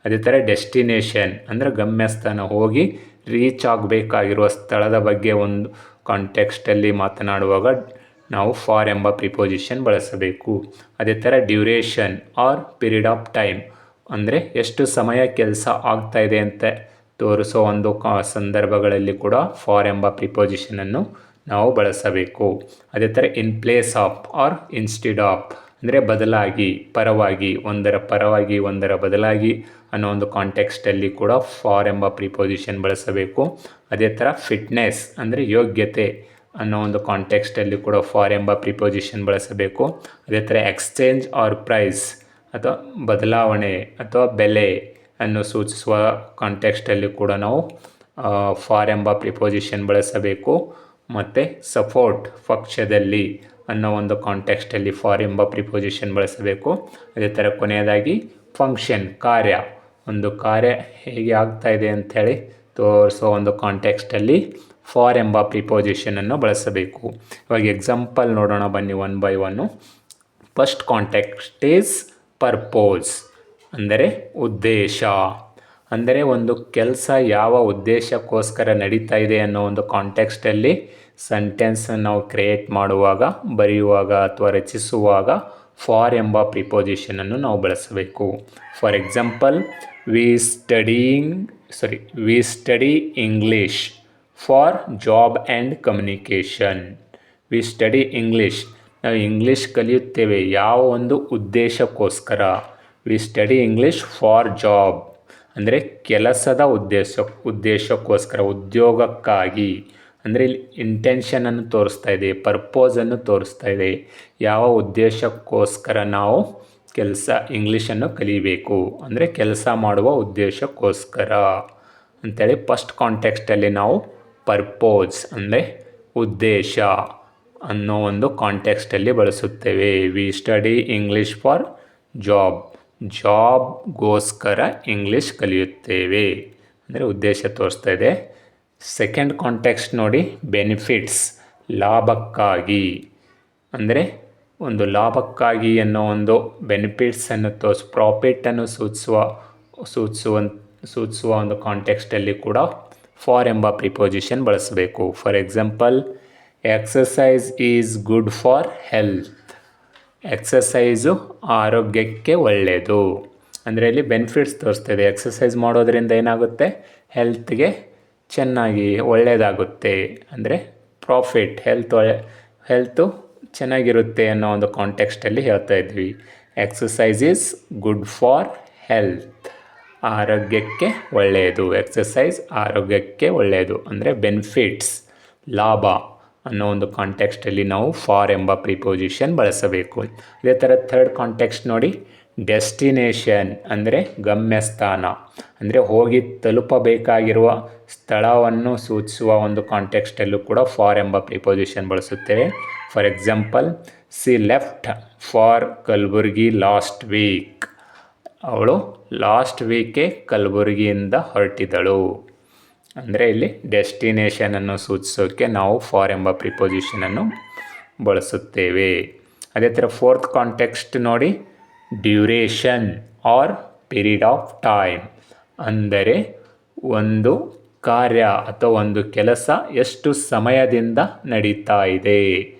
ಅದೇ ಥರ ಡೆಸ್ಟಿನೇಷನ್ ಅಂದರೆ ಗಮ್ಯಸ್ಥಾನ, ಹೋಗಿ ರೀಚ್ ಆಗಬೇಕಾಗಿರುವ ಸ್ಥಳದ ಬಗ್ಗೆ ಒಂದು ಕಾಂಟೆಕ್ಸ್ಟಲ್ಲಿ ಮಾತನಾಡುವಾಗ ನಾವು ಫಾರ್ ಎಂಬ ಪ್ರಿಪೋಸಿಷನ್ ಬಳಸಬೇಕು. ಅದೇ ಥರ duration or period of time ಅಂದರೆ ಎಷ್ಟು ಸಮಯ ಕೆಲಸ ಆಗ್ತಾ ಇದೆ ಅಂತ ತೋರಿಸೋ ಒಂದು ಸಂದರ್ಭಗಳಲ್ಲಿ ಕೂಡ ಫಾರ್ ಎಂಬ ಪ್ರಿಪೋಸಿಷನನ್ನು ನಾವು ಬಳಸಬೇಕು. ಅದೇ ಥರ in place of or instead of ಅಂದರೆ ಬದಲಾಗಿ, ಪರವಾಗಿ, ಒಂದರ ಪರವಾಗಿ ಒಂದರ ಬದಲಾಗಿ ಅನ್ನೋ ಒಂದು ಕಾಂಟೆಕ್ಸ್ಟಲ್ಲಿ ಕೂಡ ಫಾರ್ ಎಂಬ ಪ್ರಿಪೋಸಿಷನ್ ಬಳಸಬೇಕು. ಅದೇ ಥರ ಫಿಟ್ನೆಸ್ ಅಂದರೆ ಯೋಗ್ಯತೆ ಅನ್ನೋ ಒಂದು ಕಾಂಟೆಕ್ಸ್ಟಲ್ಲಿ ಕೂಡ ಫಾರ್ ಎಂಬ ಪ್ರಿಪೋಸಿಷನ್ ಬಳಸಬೇಕು. ಅದೇ ಥರ ಎಕ್ಸ್ಚೇಂಜ್ ಆರ್ ಪ್ರೈಸ್ ಅಥವಾ ಬದಲಾವಣೆ ಅಥವಾ ಬೆಲೆ ಅನ್ನು ಸೂಚಿಸುವ ಕಾಂಟೆಕ್ಸ್ಟಲ್ಲಿ ಕೂಡ ನಾವು ಫಾರ್ ಎಂಬ ಪ್ರಿಪೋಸಿಷನ್ ಬಳಸಬೇಕು. ಮತ್ತು ಸಪೋರ್ಟ್ ಪಕ್ಷದಲ್ಲಿ ಅನ್ನೋ ಒಂದು ಕಾಂಟೆಕ್ಸ್ಟಲ್ಲಿ ಫಾರ್ ಎಂಬ ಪ್ರಿಪೋಸಿಷನ್ ಬಳಸಬೇಕು. ಅದೇ ಥರ ಕೊನೆಯದಾಗಿ ಫಂಕ್ಷನ್ ಕಾರ್ಯ, ಒಂದು ಕಾರ್ಯ ಹೇಗೆ ಆಗ್ತಾ ಇದೆ ಅಂಥೇಳಿ ತೋರಿಸೋ ಒಂದು ಕಾಂಟೆಕ್ಸ್ಟಲ್ಲಿ ಫಾರ್ ಎಂಬ ಪ್ರಿಪೋಸಿಷನನ್ನು ಬಳಸಬೇಕು. ಇವಾಗ ಎಕ್ಸಾಂಪಲ್ ನೋಡೋಣ ಬನ್ನಿ one by one. First context is purpose ಅಂದರೆ ಉದ್ದೇಶ. ಅಂದರೆ ಒಂದು ಕೆಲಸ ಯಾವ ಉದ್ದೇಶಕ್ಕೋಸ್ಕರ ನಡೀತಾ ಇದೆ ಅನ್ನೋ ಒಂದು ಕಾಂಟೆಕ್ಸ್ಟಲ್ಲಿ ಸೆಂಟೆನ್ಸ್ ನಾವು ಕ್ರಿಯೇಟ್ ಮಾಡುವಾಗ, ಬರೆಯುವಾಗ ಅಥವಾ ರಚಿಸುವಾಗ ಫಾರ್ ಎಂಬ ಪ್ರಿಪೋಸಿಷನನ್ನು ನಾವು ಬಳಸಬೇಕು. For example, we study English for job and communication. We study English, ನಾವು ಇಂಗ್ಲೀಷ್ ಕಲಿಯುತ್ತೇವೆ ಯಾವ ಒಂದು ಉದ್ದೇಶಕ್ಕೋಸ್ಕರ. We study English for job ಅಂದರೆ ಕೆಲಸದ ಉದ್ದೇಶಕ್ಕೋಸ್ಕರ, ಉದ್ಯೋಗಕ್ಕಾಗಿ. ಅಂದರೆ ಇಲ್ಲಿ ಇಂಟೆನ್ಷನನ್ನು ತೋರಿಸ್ತಾ ಇದೆ, ಪರ್ಪೋಸನ್ನು ತೋರಿಸ್ತಾ ಇದೆ. ಯಾವ ಉದ್ದೇಶಕ್ಕೋಸ್ಕರ ನಾವು ಇಂಗ್ಲೀಷನ್ನು ಕಲಿಬೇಕು ಅಂದರೆ ಕೆಲಸ ಮಾಡುವ ಉದ್ದೇಶಕ್ಕೋಸ್ಕರ ಅಂಥೇಳಿ ಫಸ್ಟ್ ಕಾಂಟೆಕ್ಸ್ಟಲ್ಲಿ ನಾವು ಪರ್ಪೋಸ್ ಅಂದರೆ ಉದ್ದೇಶ ಅನ್ನೋ ಒಂದು ಕಾಂಟೆಕ್ಸ್ಟಲ್ಲಿ ಬಳಸುತ್ತೇವೆ. ವಿ ಸ್ಟಡಿ ಇಂಗ್ಲೀಷ್ ಫಾರ್ ಜಾಬ್ಗೋಸ್ಕರ ಇಂಗ್ಲೀಷ್ ಕಲಿಯುತ್ತೇವೆ ಅಂದರೆ ಉದ್ದೇಶ ತೋರಿಸ್ತಾ ಇದೆ. ಸೆಕೆಂಡ್ ಕಾಂಟೆಕ್ಸ್ಟ್ ನೋಡಿ, ಬೆನಿಫಿಟ್ಸ್ ಲಾಭಕ್ಕಾಗಿ. ಅಂದರೆ ಒಂದು ಲಾಭಕ್ಕಾಗಿ ಅನ್ನೋ ಒಂದು ಬೆನಿಫಿಟ್ಸನ್ನು ಪ್ರಾಫಿಟನ್ನು ಸೂಚಿಸುವ ಒಂದು ಕಾಂಟೆಕ್ಸ್ಟಲ್ಲಿ ಕೂಡ ಫಾರ್ ಎಂಬ ಪ್ರಿಪೋಸಿಷನ್ ಬಳಸಬೇಕು. For example, exercise is good for health. Exercise ಆರೋಗ್ಯಕ್ಕೆ ಒಳ್ಳೆಯದು ಅಂದರೆ ಇಲ್ಲಿ ಬೆನಿಫಿಟ್ಸ್ ತೋರಿಸ್ತಿದೆ. ಎಕ್ಸಸೈಸ್ ಮಾಡೋದರಿಂದ ಏನಾಗುತ್ತೆ, ಹೆಲ್ತ್ಗೆ ಚೆನ್ನಾಗಿ ಒಳ್ಳೆಯದಾಗುತ್ತೆ ಅಂದರೆ ಪ್ರಾಫಿಟ್, ಹೆಲ್ತು ಚೆನ್ನಾಗಿರುತ್ತೆ ಅನ್ನೋ ಒಂದು ಕಾಂಟೆಕ್ಸ್ಟಲ್ಲಿ ಹೇಳ್ತಾ ಇದ್ವಿ. Exercise is good for health, ಆರೋಗ್ಯಕ್ಕೆ ಒಳ್ಳೆಯದು. ಎಕ್ಸಸೈಸ್ ಆರೋಗ್ಯಕ್ಕೆ ಒಳ್ಳೆಯದು ಅಂದರೆ ಬೆನಿಫಿಟ್ಸ್, ಲಾಭ ಅನ್ನೋ ಒಂದು ಕಾಂಟೆಕ್ಸ್ಟಲ್ಲಿ ನಾವು ಫಾರ್ ಎಂಬ ಪ್ರಿಪೋಸಿಷನ್ ಬಳಸಬೇಕು. ಇದೇ ಥರ ಥರ್ಡ್ ಕಾಂಟೆಕ್ಸ್ಟ್ ನೋಡಿ, ಡೆಸ್ಟಿನೇಷನ್ ಅಂದರೆ ಗಮ್ಯಸ್ಥಾನ ಅಂದರೆ ಹೋಗಿ ತಲುಪಬೇಕಾಗಿರುವ ಸ್ಥಳವನ್ನು ಸೂಚಿಸುವ ಒಂದು ಕಾಂಟೆಕ್ಸ್ಟಲ್ಲೂ ಕೂಡ ಫಾರ್ ಎಂಬ ಪ್ರಿಪೋಸಿಷನ್ ಬಳಸುತ್ತೇವೆ. For example, she left for Kalaburagi last week. ಅವಳು ಲಾಸ್ಟ್ ವೀಕೆ ಕಲಬುರ್ಗಿಯಿಂದ ಹೊರಟಿದಳು ಅಂದರೆ ಇಲ್ಲಿ ಡೆಸ್ಟಿನೇಷನನ್ನು ಸೂಚಿಸೋಕ್ಕೆ ನಾವು ಫಾರ್ ಎಂಬ ಪ್ರಿಪೋಸಿಷನನ್ನು ಬಳಸುತ್ತೇವೆ. ಅದೇ ಥರ ಫೋರ್ತ್ ಕಾಂಟೆಕ್ಸ್ಟ್ ನೋಡಿ, duration or period of time ಅಂದರೆ ಒಂದು ಕಾರ್ಯ ಅಥವಾ ಒಂದು ಕೆಲಸ ಎಷ್ಟು ಸಮಯದಿಂದ ನಡೀತಾ ಇದೆ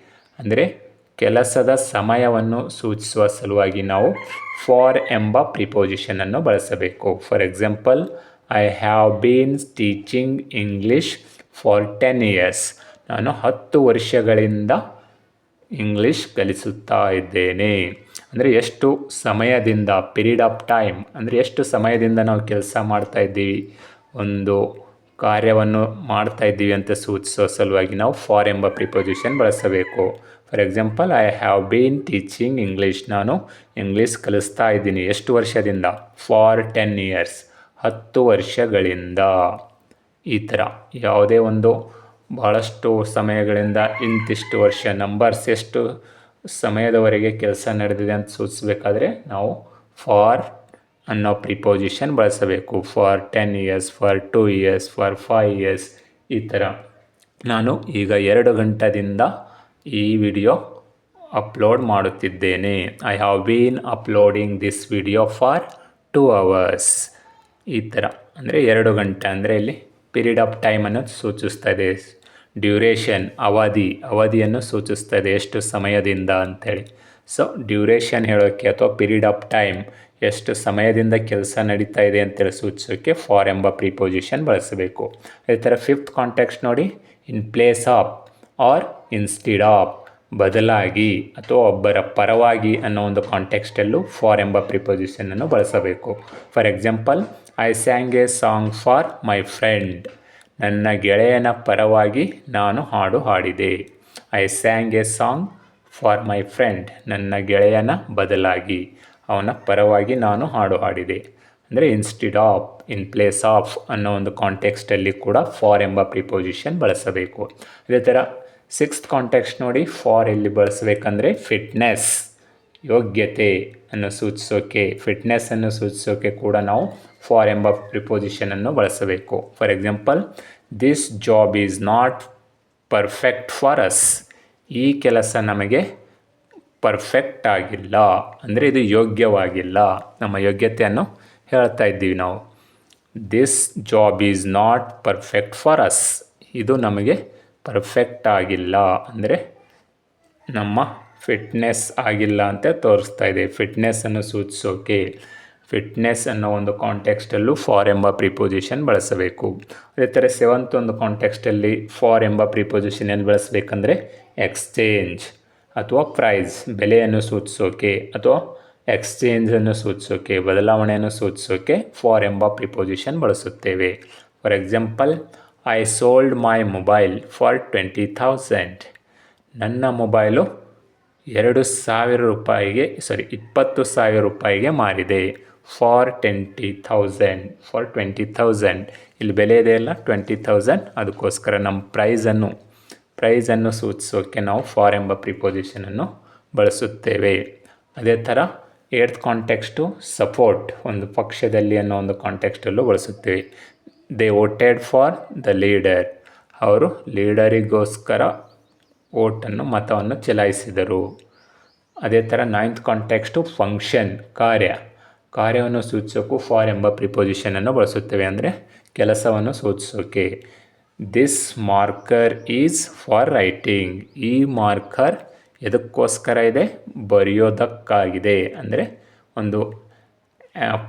ಅಂದರೆ ಕೆಲಸದ ಸಮಯವನ್ನು ಸೂಚಿಸುವ ಸಲುವಾಗಿ ನಾವು ಫಾರ್ ಎಂಬ ಪ್ರಿಪೋಸಿಷನನ್ನು ಬಳಸಬೇಕು. For example, I have been teaching English for 10 years. ನಾನು 10 ವರ್ಷಗಳಿಂದ ಇಂಗ್ಲೀಷ್ ಕಲಿಸುತ್ತಾ ಇದ್ದೇನೆ ಅಂದರೆ ಎಷ್ಟು ಸಮಯದಿಂದ, ಪೀರಿಯಡ್ ಆಫ್ ಟೈಮ್ ಅಂದರೆ ಎಷ್ಟು ಸಮಯದಿಂದ ನಾವು ಕೆಲಸ ಮಾಡ್ತಾ ಇದ್ದೀವಿ, ಒಂದು ಕಾರ್ಯವನ್ನು ಮಾಡ್ತಾ ಇದ್ದೀವಿ ಅಂತ ಸೂಚಿಸೋ ಸಲುವಾಗಿ ನಾವು ಫಾರ್ ಎಂಬ ಪ್ರಿಪೋಸಿಷನ್ ಬಳಸಬೇಕು. For example, I have been teaching English, ನಾನು ಇಂಗ್ಲೀಷ್ ಕಲಿಸ್ತಾ ಇದ್ದೀನಿ ಎಷ್ಟು ವರ್ಷದಿಂದ, ಫಾರ್ 10 years 10 ವರ್ಷಗಳಿಂದ. ಈ ಥರ ಯಾವುದೇ ಒಂದು ಭಾಳಷ್ಟು ಸಮಯಗಳಿಂದ ಇಂತಿಷ್ಟು ವರ್ಷ, ನಂಬರ್ಸ್ ಎಷ್ಟು ಸಮಯದವರೆಗೆ ಕೆಲಸ ನಡೆದಿದೆ ಅಂತ ಸೂಚಿಸಬೇಕಾದ್ರೆ ನಾವು ಫಾರ್ ಅನ್ನೋ ಪ್ರಿಪೋಸಿಷನ್ ಬಳಸಬೇಕು. For 10 years, for 2 years, for 5 years ಈ ಥರ. ನಾನು ಈಗ 2 ಗಂಟೆಯಿಂದ ಈ ವಿಡಿಯೋ ಅಪ್ಲೋಡ್ ಮಾಡುತ್ತಿದ್ದೇನೆ. I have been uploading this video for 2 hours. ಈ ಥರ ಅಂದರೆ 2 ಗಂಟೆ ಅಂದರೆ ಇಲ್ಲಿ ಪೀರಿಯಡ್ ಆಫ್ ಟೈಮನ್ನು ಸೂಚಿಸ್ತಾ ಇದೆ. ಡ್ಯೂರೇಷನ್ ಅವಧಿಯನ್ನು ಸೂಚಿಸ್ತಾ ಇದೆ, ಎಷ್ಟು ಸಮಯದಿಂದ ಅಂಥೇಳಿ. ಸೊ ಡ್ಯೂರೇಷನ್ ಹೇಳೋಕ್ಕೆ ಅಥವಾ ಪೀರಿಯಡ್ ಆಫ್ ಟೈಮ್ ಎಷ್ಟು ಸಮಯದಿಂದ ಕೆಲಸ ನಡೀತಾ ಇದೆ ಅಂತೇಳಿ ಸೂಚಿಸೋಕ್ಕೆ ಫಾರ್ ಎಂಬ ಪ್ರಿಪೋಸಿಷನ್ ಬಳಸಬೇಕು. ಅದೇ ಥರ ಫಿಫ್ತ್ ಕಾಂಟೆಕ್ಸ್ಟ್ ನೋಡಿ, in place of or instead of ಬದಲಾಗಿ ಅಥವಾ ಒಬ್ಬರ ಪರವಾಗಿ ಅನ್ನೋ ಒಂದು ಕಾಂಟೆಕ್ಸ್ಟಲ್ಲೂ ಫಾರ್ ಎಂಬ ಪ್ರಿಪೋಸಿಷನನ್ನು ಬಳಸಬೇಕು. For example, I sang A song for my friend. ನನ್ನ ಗೆಳೆಯನ ಪರವಾಗಿ ನಾನು ಹಾಡು ಹಾಡಿದೆ. I sang A song for my friend. ನನ್ನ ಗೆಳೆಯನ ಬದಲಾಗಿ, ಅವನ ಪರವಾಗಿ ನಾನು ಹಾಡು ಹಾಡಿದೆ. ಅಂದರೆ instead of, in place of ಅನ್ನೋ ಒಂದು ಕಾಂಟೆಕ್ಸ್ಟಲ್ಲಿ ಕೂಡ ಫಾರ್ ಎಂಬ ಪ್ರಿಪೋಸಿಷನ್ ಬಳಸಬೇಕು. ಅದೇ ಥರ ಸಿಕ್ಸ್ತ್ ಕಾಂಟೆಕ್ಸ್ಟ್ ನೋಡಿ, ಫಾರ್ ಎಲ್ಲಿ ಬಳಸಬೇಕಂದ್ರೆ ಫಿಟ್ನೆಸ್, ಯೋಗ್ಯತೆ ಅನ್ನು ಸೂಚಿಸೋಕೆ, ಫಿಟ್ನೆಸ್ಸನ್ನು ಸೂಚಿಸೋಕೆ ಕೂಡ ನಾವು ಫಾರ್ ಎಂಬ ಪ್ರಿಪೋಸಿಷನನ್ನು ಬಳಸಬೇಕು. For example, this job is not perfect for us. ಈ ಕೆಲಸ ನಮಗೆ ಪರ್ಫೆಕ್ಟ್ ಆಗಿಲ್ಲ, ಅಂದರೆ ಇದು ಯೋಗ್ಯವಾಗಿಲ್ಲ, ನಮ್ಮ ಯೋಗ್ಯತೆಯನ್ನು ಹೇಳ್ತಾ ಇದ್ದೀವಿ ನಾವು. This job is not perfect for us. ಇದು ನಮಗೆ ಪರ್ಫೆಕ್ಟ್ ಆಗಿಲ್ಲ, ಅಂದರೆ ನಮ್ಮ ಫಿಟ್ನೆಸ್ ಆಗಿಲ್ಲ ಅಂತ ತೋರಿಸ್ತಾ ಇದೆ. ಫಿಟ್ನೆಸ್ಸನ್ನು ಸೂಚಿಸೋಕೆ ಫಿಟ್ನೆಸ್ ಅನ್ನೋ ಒಂದು ಕಾಂಟೆಕ್ಸ್ಟಲ್ಲೂ ಫಾರ್ ಎಂಬ ಪ್ರಿಪೋಸಿಷನ್ ಬಳಸಬೇಕು. ಅದೇ ಥರ ಸೆವೆಂತ್ ಒಂದು ಕಾಂಟೆಕ್ಸ್ಟಲ್ಲಿ ಫಾರ್ ಎಂಬ ಪ್ರಿಪೋಸಿಷನ್ ಏನು ಬಳಸಬೇಕಂದ್ರೆ ಎಕ್ಸ್ಚೇಂಜ್ ಅಥವಾ ಪ್ರೈಸ್, ಬೆಲೆಯನ್ನು ಸೂಚಿಸೋಕೆ ಅಥವಾ ಎಕ್ಸ್ಚೇಂಜನ್ನು ಸೂಚಿಸೋಕೆ, ಬದಲಾವಣೆಯನ್ನು ಸೂಚಿಸೋಕೆ ಫಾರ್ ಎಂಬ ಪ್ರಿಪೋಸಿಷನ್ ಬಳಸುತ್ತೇವೆ. For example, I sold my mobile for 20,000. ನನ್ನ ಮೊಬೈಲು 20,000 ರೂಪಾಯಿಗೆ ಮಾರಿದೆ. ಫಾರ್ 20,000, ಫಾರ್ 20,000 ಇಲ್ಲಿ ಬೆಲೆ ಇದೆಯಲ್ಲ 20,000, ಅದಕ್ಕೋಸ್ಕರ ನಮ್ಮ ಪ್ರೈಸನ್ನು ಸೂಚಿಸೋಕೆ ನಾವು ಫಾರ್ ಎಂಬ ಪ್ರಿಪೋಸಿಷನನ್ನು ಬಳಸುತ್ತೇವೆ. ಅದೇ ಥರ ಏಟ್ತ್ ಕಾಂಟೆಕ್ಸ್ಟು ಸಪೋರ್ಟ್, ಒಂದು ಪಕ್ಷದಲ್ಲಿ ಅನ್ನೋ ಒಂದು ಕಾಂಟೆಕ್ಸ್ಟಲ್ಲೂ ಬಳಸುತ್ತೇವೆ. They voted for the leader. ಅವರು ಲೀಡರಿಗೋಸ್ಕರ ಮತವನ್ನು ಚಲಾಯಿಸಿದರು. ಅದೇ ಥರ ನೈನ್ತ್ ಕಾಂಟೆಕ್ಸ್ಟು ಫಂಕ್ಷನ್, ಕಾರ್ಯವನ್ನು ಸೂಚಿಸೋಕ್ಕೂ ಫಾರ್ ಎಂಬ ಪ್ರಿಪೋಸಿಷನನ್ನು ಬಳಸುತ್ತೇವೆ, ಅಂದರೆ ಕೆಲಸವನ್ನು ಸೂಚಿಸೋಕೆ. This marker is for writing. ಈ ಮಾರ್ಕರ್ ಎದಕ್ಕೋಸ್ಕರ ಇದೆ? ಬರೆಯೋದಕ್ಕಾಗಿದೆ. ಅಂದರೆ ಒಂದು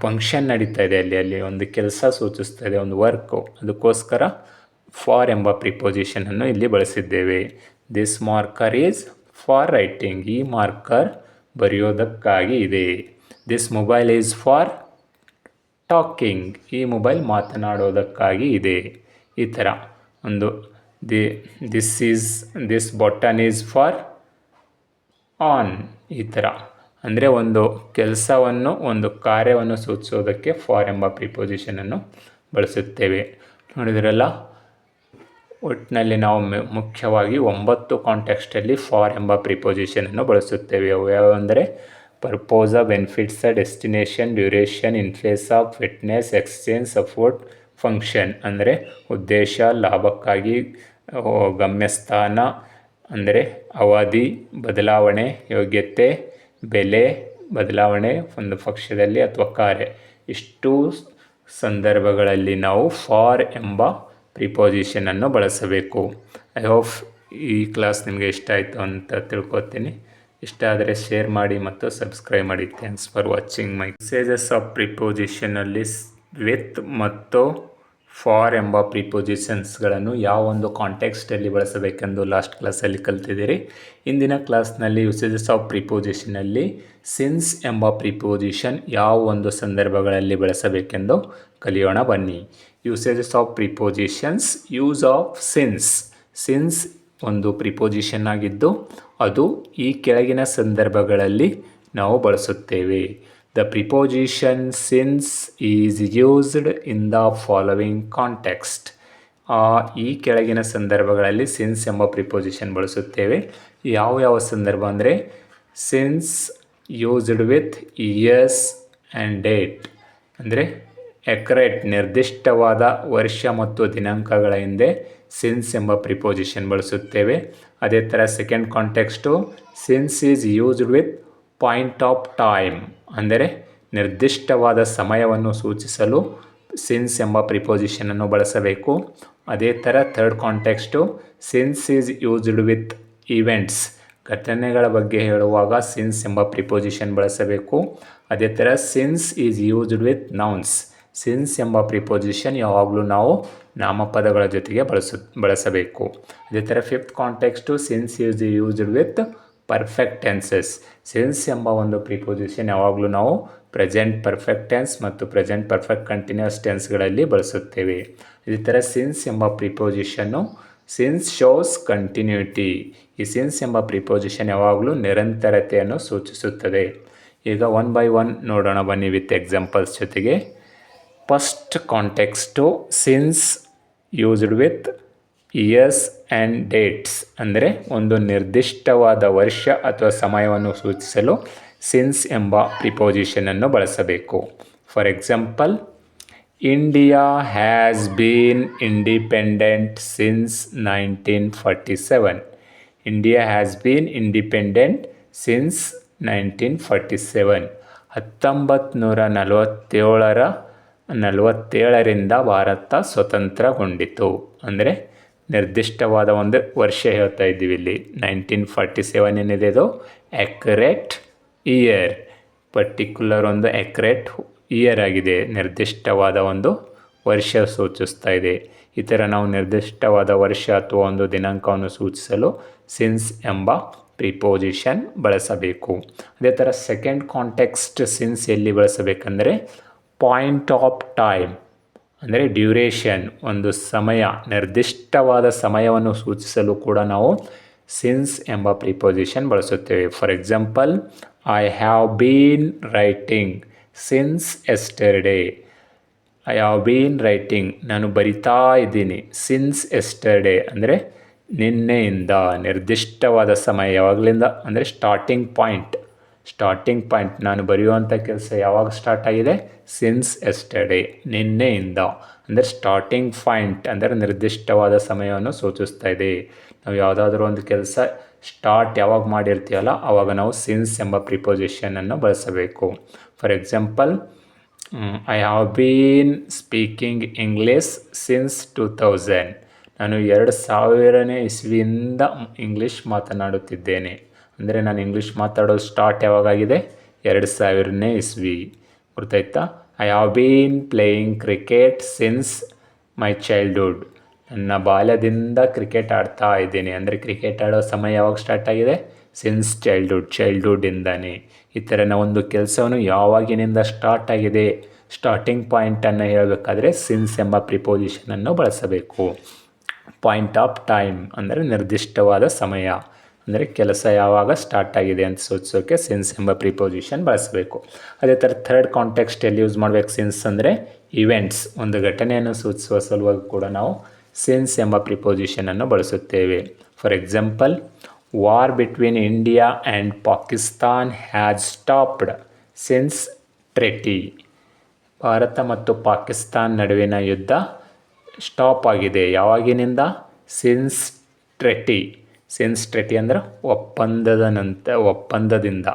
ಫಂಕ್ಷನ್ ನಡೀತಾ ಇದೆ, ಅಲ್ಲಿ ಒಂದು ಕೆಲಸ ಸೂಚಿಸ್ತಾ ಇದೆ, ಒಂದು ವರ್ಕು, ಅದಕ್ಕೋಸ್ಕರ ಫಾರ್ ಎಂಬ ಪ್ರಿಪೋಸಿಷನನ್ನು ಇಲ್ಲಿ ಬಳಸಿದ್ದೇವೆ. This marker is for writing. ಈ ಮಾರ್ಕರ್ ಬರೆಯೋದಕ್ಕಾಗಿ ಇದೆ. This mobile is for talking. ಈ ಮೊಬೈಲ್ ಮಾತನಾಡೋದಕ್ಕಾಗಿ ಇದೆ. ಈ ಥರ ಒಂದು this button is for on. ಈ ಥರ ಅಂದರೆ ಒಂದು ಕೆಲಸವನ್ನು, ಒಂದು ಕಾರ್ಯವನ್ನು ಸೂಚಿಸೋದಕ್ಕೆ ಫಾರ್ ಎಂಬ ಪ್ರಿಪೋಸಿಷನನ್ನು ಬಳಸುತ್ತೇವೆ. ನೋಡಿದ್ರಲ್ಲ, ಒಟ್ಟಿನಲ್ಲಿ ನಾವು ಮುಖ್ಯವಾಗಿ 9 ಕಾಂಟೆಕ್ಸ್ಟಲ್ಲಿ ಫಾರ್ ಎಂಬ ಪ್ರಿಪೋಸಿಷನನ್ನು ಬಳಸುತ್ತೇವೆ. ಅವು ಯಾವುವೆಂದರೆ purpose, benefits, destination, duration, in place of, fitness, exchange, support, function. ಅಂದರೆ ಉದ್ದೇಶ, ಲಾಭಕ್ಕಾಗಿ, ಗಮ್ಯಸ್ಥಾನ ಅಂದರೆ ಅವಧಿ, ಬದಲಾವಣೆ, ಯೋಗ್ಯತೆ, ಬೆಲೆ, ಬದಲಾವಣೆ ಒಂದು ಪಕ್ಷದಲ್ಲಿ ಅಥವಾ ಕಾರ್ಯ. ಇಷ್ಟೂ ಸಂದರ್ಭಗಳಲ್ಲಿ ನಾವು ಫಾರ್ ಎಂಬ ಪ್ರಿಪೋಸಿಷನನ್ನು ಬಳಸಬೇಕು. ಐ ಹೋಪ್ ಈ ಕ್ಲಾಸ್ ನಿಮಗೆ ಇಷ್ಟ ಆಯಿತು ಅಂತ ತಿಳ್ಕೊತೀನಿ. ಇಷ್ಟ ಆದರೆ ಶೇರ್ ಮಾಡಿ ಮತ್ತು ಸಬ್ಸ್ಕ್ರೈಬ್ ಮಾಡಿ. Thanks for watching my usages of ಪ್ರಿಪೋಸಿಷನಲ್ಲಿ ವಿತ್ ಮತ್ತು ಫಾರ್ ಎಂಬ ಪ್ರಿಪೋಸಿಷನ್ಸ್ಗಳನ್ನು ಯಾವ ಒಂದು ಕಾಂಟೆಕ್ಸ್ಟಲ್ಲಿ ಬಳಸಬೇಕೆಂದು ಲಾಸ್ಟ್ ಕ್ಲಾಸಲ್ಲಿ ಕಲ್ತಿದ್ದೀರಿ. ಇಂದಿನ ಕ್ಲಾಸ್ನಲ್ಲಿ ಯೂಸೇಜಸ್ ಆಫ್ ಪ್ರಿಪೋಸಿಷನಲ್ಲಿ ಸಿನ್ಸ್ ಎಂಬ ಪ್ರಿಪೋಸಿಷನ್ ಯಾವ ಒಂದು ಸಂದರ್ಭಗಳಲ್ಲಿ ಬಳಸಬೇಕೆಂದು ಕಲಿಯೋಣ ಬನ್ನಿ. Usages of prepositions. Use of since ಒಂದು ಪ್ರಿಪೋಸಿಷನ್ ಆಗಿದ್ದು ಅದು ಈ ಕೆಳಗಿನ ಸಂದರ್ಭಗಳಲ್ಲಿ ನಾವು ಬಳಸುತ್ತೇವೆ. The preposition since is used in the following context. ಈ ಕೆಳಗಿನ ಸಂದರ್ಭಗಳಲ್ಲಿ ಸಿನ್ಸ್ ಎಂಬ ಪ್ರಿಪೋಸಿಷನ್ ಬಳಸುತ್ತೇವೆ. ಯಾವ ಸಂದರ್ಭ ಅಂದರೆ since used with years and date, ಅಂದರೆ ಎಕ್ಯುರೇಟ್ ನಿರ್ದಿಷ್ಟವಾದ ವರ್ಷ ಮತ್ತು ದಿನಾಂಕಗಳ ಹಿಂದೆ ಸಿನ್ಸ್ ಎಂಬ ಪ್ರಿಪೋಸಿಷನ್ ಬಳಸುತ್ತೇವೆ. ಅದೇ ಥರ second context since is used with point of time, ಅಂದರೆ ನಿರ್ದಿಷ್ಟವಾದ ಸಮಯವನ್ನು ಸೂಚಿಸಲು ಸಿನ್ಸ್ ಎಂಬ ಪ್ರಿಪೋಸಿಷನನ್ನು ಬಳಸಬೇಕು. ಅದೇ ಥರ third context since is used with events, ಘಟನೆಗಳ ಬಗ್ಗೆ ಹೇಳುವಾಗ ಸಿನ್ಸ್ ಎಂಬ ಪ್ರಿಪೋಸಿಷನ್ ಬಳಸಬೇಕು. ಅದೇ ಥರ since is used with nouns, since ಎಂಬ ಪ್ರಿಪೋಸಿಷನ್ ಯಾವಾಗಲೂ ನಾವು ನಾಮಪದಗಳ ಜೊತೆಗೆ ಬಳಸಬೇಕು. ಅದೇ ಥರ fifth context since is used with perfect tenses. Since ಎಂಬ ಒಂದು ಪ್ರಿಪೋಸಿಷನ್ ಯಾವಾಗಲೂ ನಾವು ಪ್ರೆಸೆಂಟ್ ಪರ್ಫೆಕ್ಟ್ ಟೆನ್ಸ್ ಮತ್ತು ಪ್ರೆಸೆಂಟ್ ಪರ್ಫೆಕ್ಟ್ ಕಂಟಿನ್ಯೂಸ್ ಟೆನ್ಸ್ಗಳಲ್ಲಿ ಬಳಸುತ್ತೇವೆ. ಇದೇ ಥರ ಸಿನ್ಸ್ ಎಂಬ ಪ್ರಿಪೋಸಿಷನ್ನು ಸಿನ್ಸ್ ಶೋಸ್ ಕಂಟಿನ್ಯೂಟಿ. ಈ ಸಿನ್ಸ್ ಎಂಬ ಪ್ರಿಪೋಸಿಷನ್ ಯಾವಾಗಲೂ ನಿರಂತರತೆಯನ್ನು ಸೂಚಿಸುತ್ತದೆ. ಈಗ ಒನ್ ಬೈ ಒನ್ ನೋಡೋಣ ಬನ್ನಿ ವಿತ್ ಎಕ್ಸಾಂಪಲ್ಸ್ ಜೊತೆಗೆ. First context since used with years and dates, ಅಂದರೆ ಒಂದು ನಿರ್ದಿಷ್ಟವಾದ ವರ್ಷ ಅಥವಾ ಸಮಯವನ್ನು ಸೂಚಿಸಲು ಸಿನ್ಸ್ ಎಂಬ ಪ್ರಿಪೋಸಿಷನನ್ನು ಬಳಸಬೇಕು. For example, India has been independent since 1947. India has been independent since 1947. 1947ರಿಂದ ಭಾರತ ಸ್ವತಂತ್ರಗೊಂಡಿತು. ಅಂದರೆ ನಿರ್ದಿಷ್ಟವಾದ ಒಂದು ವರ್ಷ ಹೇಳ್ತಾ ಇದ್ದೀವಿ ಇಲ್ಲಿ. 1947 ಏನಿದೆ ಇದು ಆ್ಯಕ್ಯುರೇಟ್ ಇಯರ್, ಪರ್ಟಿಕ್ಯುಲರ್ ಒಂದು ಆ್ಯಕ್ಯುರೇಟ್ ಇಯರ್ ಆಗಿದೆ, ನಿರ್ದಿಷ್ಟವಾದ ಒಂದು ವರ್ಷ ಸೂಚಿಸ್ತಾ ಇದೆ. ಈ ಥರ ನಾವು ನಿರ್ದಿಷ್ಟವಾದ ವರ್ಷ ಅಥವಾ ಒಂದು ದಿನಾಂಕವನ್ನು ಸೂಚಿಸಲು ಸಿನ್ಸ್ ಎಂಬ ಪ್ರಿಪೋಸಿಷನ್ ಬಳಸಬೇಕು. ಅದೇ ಥರ ಸೆಕೆಂಡ್ ಕಾಂಟೆಕ್ಸ್ಟ್ ಸಿನ್ಸ್ ಎಲ್ಲಿ ಬಳಸಬೇಕಂದ್ರೆ ಪಾಯಿಂಟ್ ಆಫ್ ಟೈಮ್, ಅಂದರೆ ಡ್ಯೂರೇಷನ್, ಒಂದು ಸಮಯ, ನಿರ್ದಿಷ್ಟವಾದ ಸಮಯವನ್ನು ಸೂಚಿಸಲು ಕೂಡ ನಾವು ಸಿನ್ಸ್ ಎಂಬ ಪ್ರಿಪೋಸಿಷನ್ ಬಳಸುತ್ತೇವೆ. For example, I have been writing since yesterday. I have been writing, ನಾನು ಬರಿತಾ ಇದ್ದೀನಿ. ಸಿನ್ಸ್ ಎಸ್ಟರ್ಡೇ ಅಂದರೆ ನಿನ್ನೆಯಿಂದ, ನಿರ್ದಿಷ್ಟವಾದ ಸಮಯ, ಯಾವಾಗಲಿಂದ ಅಂದರೆ ಸ್ಟಾರ್ಟಿಂಗ್ ಪಾಯಿಂಟ್. ನಾನು ಬರೆಯುವಂಥ ಕೆಲಸ ಯಾವಾಗ ಸ್ಟಾರ್ಟ್ ಆಗಿದೆ? ಸಿನ್ಸ್ ಎಸ್ಟರ್ಡೇ, ನಿನ್ನೆಯಿಂದ. ಅಂದರೆ ಸ್ಟಾರ್ಟಿಂಗ್ ಪಾಯಿಂಟ್ ಅಂದರೆ ನಿರ್ದಿಷ್ಟವಾದ ಸಮಯವನ್ನು ಸೂಚಿಸ್ತಾ ಇದೆ. ನಾವು ಯಾವುದಾದ್ರೂ ಒಂದು ಕೆಲಸ ಸ್ಟಾರ್ಟ್ ಯಾವಾಗ ಮಾಡಿರ್ತೀವಲ್ಲ ಆವಾಗ ನಾವು ಸಿನ್ಸ್ ಎಂಬ ಪ್ರಿಪೋಸಿಷನನ್ನು ಬಳಸಬೇಕು. For example, I have been speaking English since 2000. ನಾನು 2000ನೇ ಇಸ್ವಿಯಿಂದ ಇಂಗ್ಲೀಷ್ ಮಾತನಾಡುತ್ತಿದ್ದೇನೆ. ಅಂದರೆ ನಾನು ಇಂಗ್ಲೀಷ್ ಮಾತಾಡೋದು ಸ್ಟಾರ್ಟ್ ಯಾವಾಗಾಗಿದೆ? 2000ನೇ ಇಸ್ವಿ. ಗೊತ್ತಾಯ್ತಾ? I have been playing cricket since my childhood. ನನ್ನ ಬಾಲ್ಯದಿಂದ ಕ್ರಿಕೆಟ್ ಆಡ್ತಾ ಇದ್ದೀನಿ. ಅಂದರೆ ಕ್ರಿಕೆಟ್ ಆಡೋ ಸಮಯ ಯಾವಾಗ ಸ್ಟಾರ್ಟ್ ಆಗಿದೆ? ಸಿನ್ಸ್ ಚೈಲ್ಡ್ಹುಡ್ಡಿಂದನೇ. ಈ ಥರ ನಾವು ಒಂದು ಕೆಲಸವನ್ನು ಯಾವಾಗಿನಿಂದ ಸ್ಟಾರ್ಟ್ ಆಗಿದೆ, ಸ್ಟಾರ್ಟಿಂಗ್ ಪಾಯಿಂಟನ್ನು ಹೇಳಬೇಕಾದ್ರೆ ಸಿನ್ಸ್ ಎಂಬ ಪ್ರಿಪೋಸಿಷನನ್ನು ಬಳಸಬೇಕು. ಪಾಯಿಂಟ್ ಆಫ್ ಟೈಮ್ ಅಂದರೆ ನಿರ್ದಿಷ್ಟವಾದ ಸಮಯ, ಅಂದರೆ ಕೆಲಸ ಯಾವಾಗ ಸ್ಟಾರ್ಟ್ ಆಗಿದೆ ಅಂತ ಸೂಚಿಸೋಕ್ಕೆ ಸಿನ್ಸ್ ಎಂಬ ಪ್ರಿಪೋಸಿಷನ್ ಬಳಸಬೇಕು. ಅದೇ ಥರ ಥರ್ಡ್ ಕಾಂಟೆಕ್ಸ್ಟ್ ಎಲ್ಲಿ ಯೂಸ್ ಮಾಡಬೇಕು ಸಿನ್ಸ್ ಅಂದರೆ ಇವೆಂಟ್ಸ್, ಒಂದು ಘಟನೆಯನ್ನು ಸೂಚಿಸುವ ಸಲುವಾಗಿ ಕೂಡ ನಾವು ಸಿನ್ಸ್ ಎಂಬ ಪ್ರಿಪೋಸಿಷನನ್ನು ಬಳಸುತ್ತೇವೆ. For example, war between India and Pakistan has stopped since treaty. Bharat ಮತ್ತು ಪಾಕಿಸ್ತಾನ್ ನಡುವಿನ ಯುದ್ಧ ಸ್ಟಾಪ್ ಆಗಿದೆ. ಯಾವಾಗಿನಿಂದ? ಸಿನ್ಸ್ ಟ್ರೆಟಿ. ಸಿನ್ಸ್ ಟ್ರೆಟಿ ಅಂದರೆ ಒಪ್ಪಂದದಿಂದ,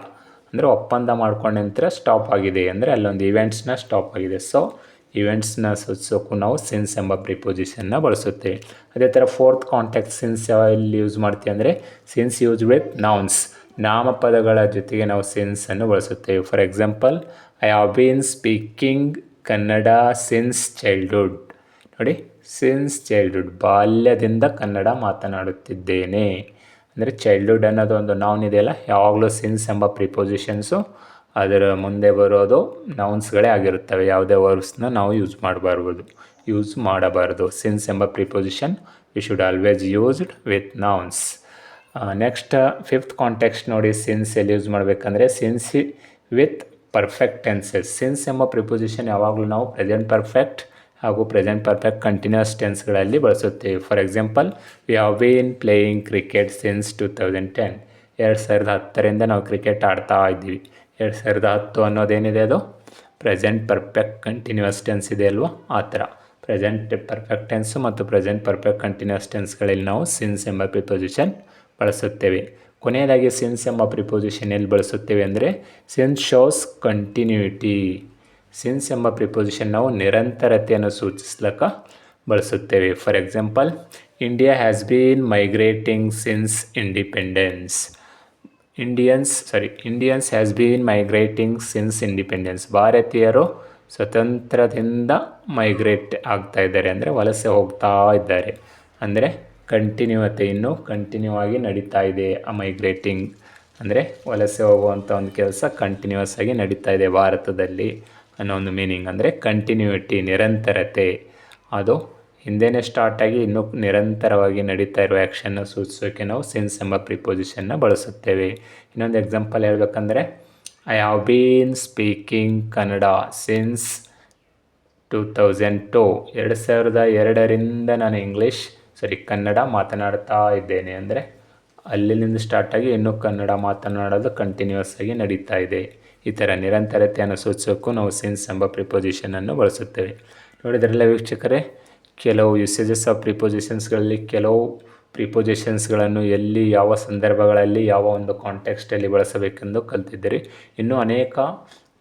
ಅಂದರೆ ಒಪ್ಪಂದ ಮಾಡ್ಕೊಂಡ ನಂತರ ಸ್ಟಾಪ್ ಆಗಿದೆ, ಅಂದರೆ ಅಲ್ಲೊಂದು ಇವೆಂಟ್ಸ್ನ ಸ್ಟಾಪ್ ಆಗಿದೆ. ಸೊ ಇವೆಂಟ್ಸ್ನ ಸೂಚಿಸೋಕ್ಕೂ ನಾವು ಸಿನ್ಸ್ ಎಂಬ ಪ್ರಿಪೋಸಿಷನ್ನ ಬಳಸುತ್ತೇವೆ. ಅದೇ ಥರ ಫೋರ್ತ್ ಕಾಂಟೆಕ್ಸ್ಟ್ ಸಿನ್ಸ್ ಎಲ್ಲಿ ಯೂಸ್ ಮಾಡ್ತೀವಿ ಅಂದರೆ ಸಿನ್ಸ್ ಯೂಸ್ ವಿತ್ ನೌನ್ಸ್, ನಾಮಪದಗಳ ಜೊತೆಗೆ ನಾವು ಸಿನ್ಸನ್ನು ಬಳಸುತ್ತೇವೆ. For example, I have been speaking Kannada since childhood. ನೋಡಿ, ಸಿನ್ಸ್ ಚೈಲ್ಡ್ಹುಡ್, ಬಾಲ್ಯದಿಂದ ಕನ್ನಡ ಮಾತನಾಡುತ್ತಿದ್ದೇನೆ. ಅಂದರೆ ಚೈಲ್ಡ್ಹುಡ್ ಅನ್ನೋದು ಒಂದು ನೌನ್ ಇದೆಯಲ್ಲ, ಯಾವಾಗಲೂ ಸಿನ್ಸ್ ಎಂಬ ಪ್ರಿಪೋಸಿಷನ್ಸು ಅದರ ಮುಂದೆ ಬರೋದು ನೌನ್ಸ್ಗಳೇ ಆಗಿರುತ್ತವೆ. ಯಾವುದೇ ವರ್ಬ್ಸ್ನ ನಾವು ಯೂಸ್ ಮಾಡಬಾರ್ದು. ಸಿನ್ಸ್ ಎಂಬ preposition we should always used with nouns. Next fifth context ನೋಡಿ, ಸಿನ್ಸ್ ಎಲ್ಲಿ ಯೂಸ್ ಮಾಡಬೇಕಂದ್ರೆ since with perfect tenses. Since ಎಂಬ ಪ್ರಿಪೋಸಿಷನ್ ಯಾವಾಗಲೂ ನಾವು ಪ್ರೆಸೆಂಟ್ ಪರ್ಫೆಕ್ಟ್ ಹಾಗೂ ಪ್ರೆಸೆಂಟ್ ಪರ್ಫೆಕ್ಟ್ ಕಂಟಿನ್ಯೂಸ್ ಟೆನ್ಸ್ಗಳಲ್ಲಿ ಬಳಸುತ್ತೇವೆ. For example, we have been playing cricket since 2010. 2010ರಿಂದ ನಾವು cricket ಆಡ್ತಾ ಇದ್ದೀವಿ. 2010 ಅನ್ನೋದೇನಿದೆ ಅದು ಪ್ರೆಸೆಂಟ್ ಪರ್ಫೆಕ್ಟ್ ಕಂಟಿನ್ಯೂಸ್ ಟೆನ್ಸ್ ಇದೆ ಅಲ್ವಾ, ಆ ಥರ ಪ್ರೆಸೆಂಟ್ ಪರ್ಫೆಕ್ಟ್ ಟೆನ್ಸು ಮತ್ತು ಪ್ರೆಸೆಂಟ್ ಪರ್ಫೆಕ್ಟ್ ಕಂಟಿನ್ಯೂಸ್ ಟೆನ್ಸ್ಗಳಲ್ಲಿ ನಾವು ಸಿನ್ಸ್ ಎಂಬ ಪ್ರಿಪೋಸಿಷನ್ ಬಳಸುತ್ತೇವೆ. ಕೊನೆಯದಾಗಿ ಸಿನ್ಸ್ ಎಂಬ ಪ್ರಿಪೋಸಿಷನ್ ಎಲ್ಲಿ ಬಳಸುತ್ತೇವೆ ಅಂದರೆ ಸಿನ್ಸ್ ಶೋಸ್ ಕಂಟಿನ್ಯೂಟಿ. ಸಿನ್ಸ್ ಎಂಬ ಪ್ರಿಪೋಸಿಷನ್ ನಾವು ನಿರಂತರತೆಯನ್ನು ಸೂಚಿಸ್ಲಿಕ್ಕೆ ಬಳಸುತ್ತೇವೆ. For example, India has bean migrating since independence. Indians has been migrating since independence. ಭಾರತೀಯರು ಸ್ವತಂತ್ರದಿಂದ ಮೈಗ್ರೇಟ್ ಆಗ್ತಾ ಇದ್ದಾರೆ, ಅಂದರೆ ವಲಸೆ ಹೋಗ್ತಾ ಇದ್ದಾರೆ. ಅಂದರೆ ಕಂಟಿನ್ಯೂತೆ ಇನ್ನೂ ಕಂಟಿನ್ಯೂ ಆಗಿ ನಡೀತಾ ಇದೆ. ಆ ಮೈಗ್ರೇಟಿಂಗ್ ಅಂದರೆ ವಲಸೆ ಹೋಗುವಂಥ ಒಂದು ಕೆಲಸ ಕಂಟಿನ್ಯೂಸ್ ಆಗಿ ನಡೀತಾ ಇದೆ ಭಾರತದಲ್ಲಿ ಅನ್ನೋ ಒಂದು ಮೀನಿಂಗ್. ಅಂದರೆ ಕಂಟಿನ್ಯೂಟಿ, ನಿರಂತರತೆ, ಅದು ಹಿಂದೆನೇ ಸ್ಟಾರ್ಟ್ ಆಗಿ ಇನ್ನೂ ನಿರಂತರವಾಗಿ ನಡೀತಾ ಇರೋ ಆ್ಯಕ್ಷನ್ನ ಸೂಚಿಸೋಕ್ಕೆ ನಾವು ಸಿನ್ಸ್ ಎಂಬ ಪ್ರಿಪೋಸಿಷನ್ನ ಬಳಸುತ್ತೇವೆ. ಇನ್ನೊಂದು ಎಕ್ಸಾಂಪಲ್ ಹೇಳ್ಬೇಕಂದ್ರೆ, I have been speaking Kannada since 2002. 2002ರಿಂದ ನಾನು ಕನ್ನಡ ಮಾತನಾಡ್ತಾ ಇದ್ದೇನೆ. ಅಂದರೆ ಅಲ್ಲಿಂದ ಸ್ಟಾರ್ಟ್ ಆಗಿ ಇನ್ನೂ ಕನ್ನಡ ಮಾತನಾಡೋದು ಕಂಟಿನ್ಯೂಸ್ ಆಗಿ ನಡೀತಾ ಇದೆ. ಈ ಥರ ನಿರಂತರತೆಯನ್ನು ಸೂಚಿಸೋಕ್ಕೂ ನಾವು ಸಿನ್ಸ್ ಎಂಬ ಪ್ರಿಪೋಸಿಷನನ್ನು ಬಳಸುತ್ತೇವೆ. ನೋಡಿದ್ರಲ್ಲ ವೀಕ್ಷಕರೇ, ಕೆಲವು ಯೂಸೇಜಸ್ ಆಫ್ ಪ್ರಿಪೋಸಿಷನ್ಸ್ಗಳಲ್ಲಿ ಕೆಲವು ಪ್ರಿಪೋಸಿಷನ್ಸ್ಗಳನ್ನು ಎಲ್ಲಿ, ಯಾವ ಸಂದರ್ಭಗಳಲ್ಲಿ, ಯಾವ ಒಂದು ಕಾಂಟೆಕ್ಸ್ಟಲ್ಲಿ ಬಳಸಬೇಕೆಂದು ಕಲ್ತಿದ್ದೀರಿ. ಇನ್ನೂ ಅನೇಕ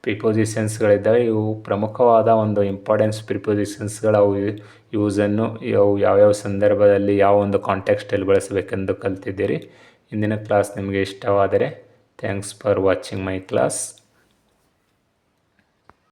ಪ್ರಿಪೋಸಿಷನ್ಸ್ಗಳಿದ್ದಾವೆ. ಇವು ಪ್ರಮುಖವಾದ ಒಂದು ಇಂಪಾರ್ಟೆನ್ಸ್ ಪ್ರಿಪೋಸಿಷನ್ಸ್ಗಳು. ಅವು ಯೂಸನ್ನು ಯಾವ್ಯಾವ ಸಂದರ್ಭದಲ್ಲಿ ಯಾವ ಒಂದು ಕಾಂಟೆಕ್ಸ್ಟಲ್ಲಿ ಬಳಸಬೇಕೆಂದು ಕಲ್ತಿದ್ದೀರಿ. ಇಂದಿನ ಕ್ಲಾಸ್ ನಿಮಗೆ ಇಷ್ಟವಾದರೆ thanks for watching my class.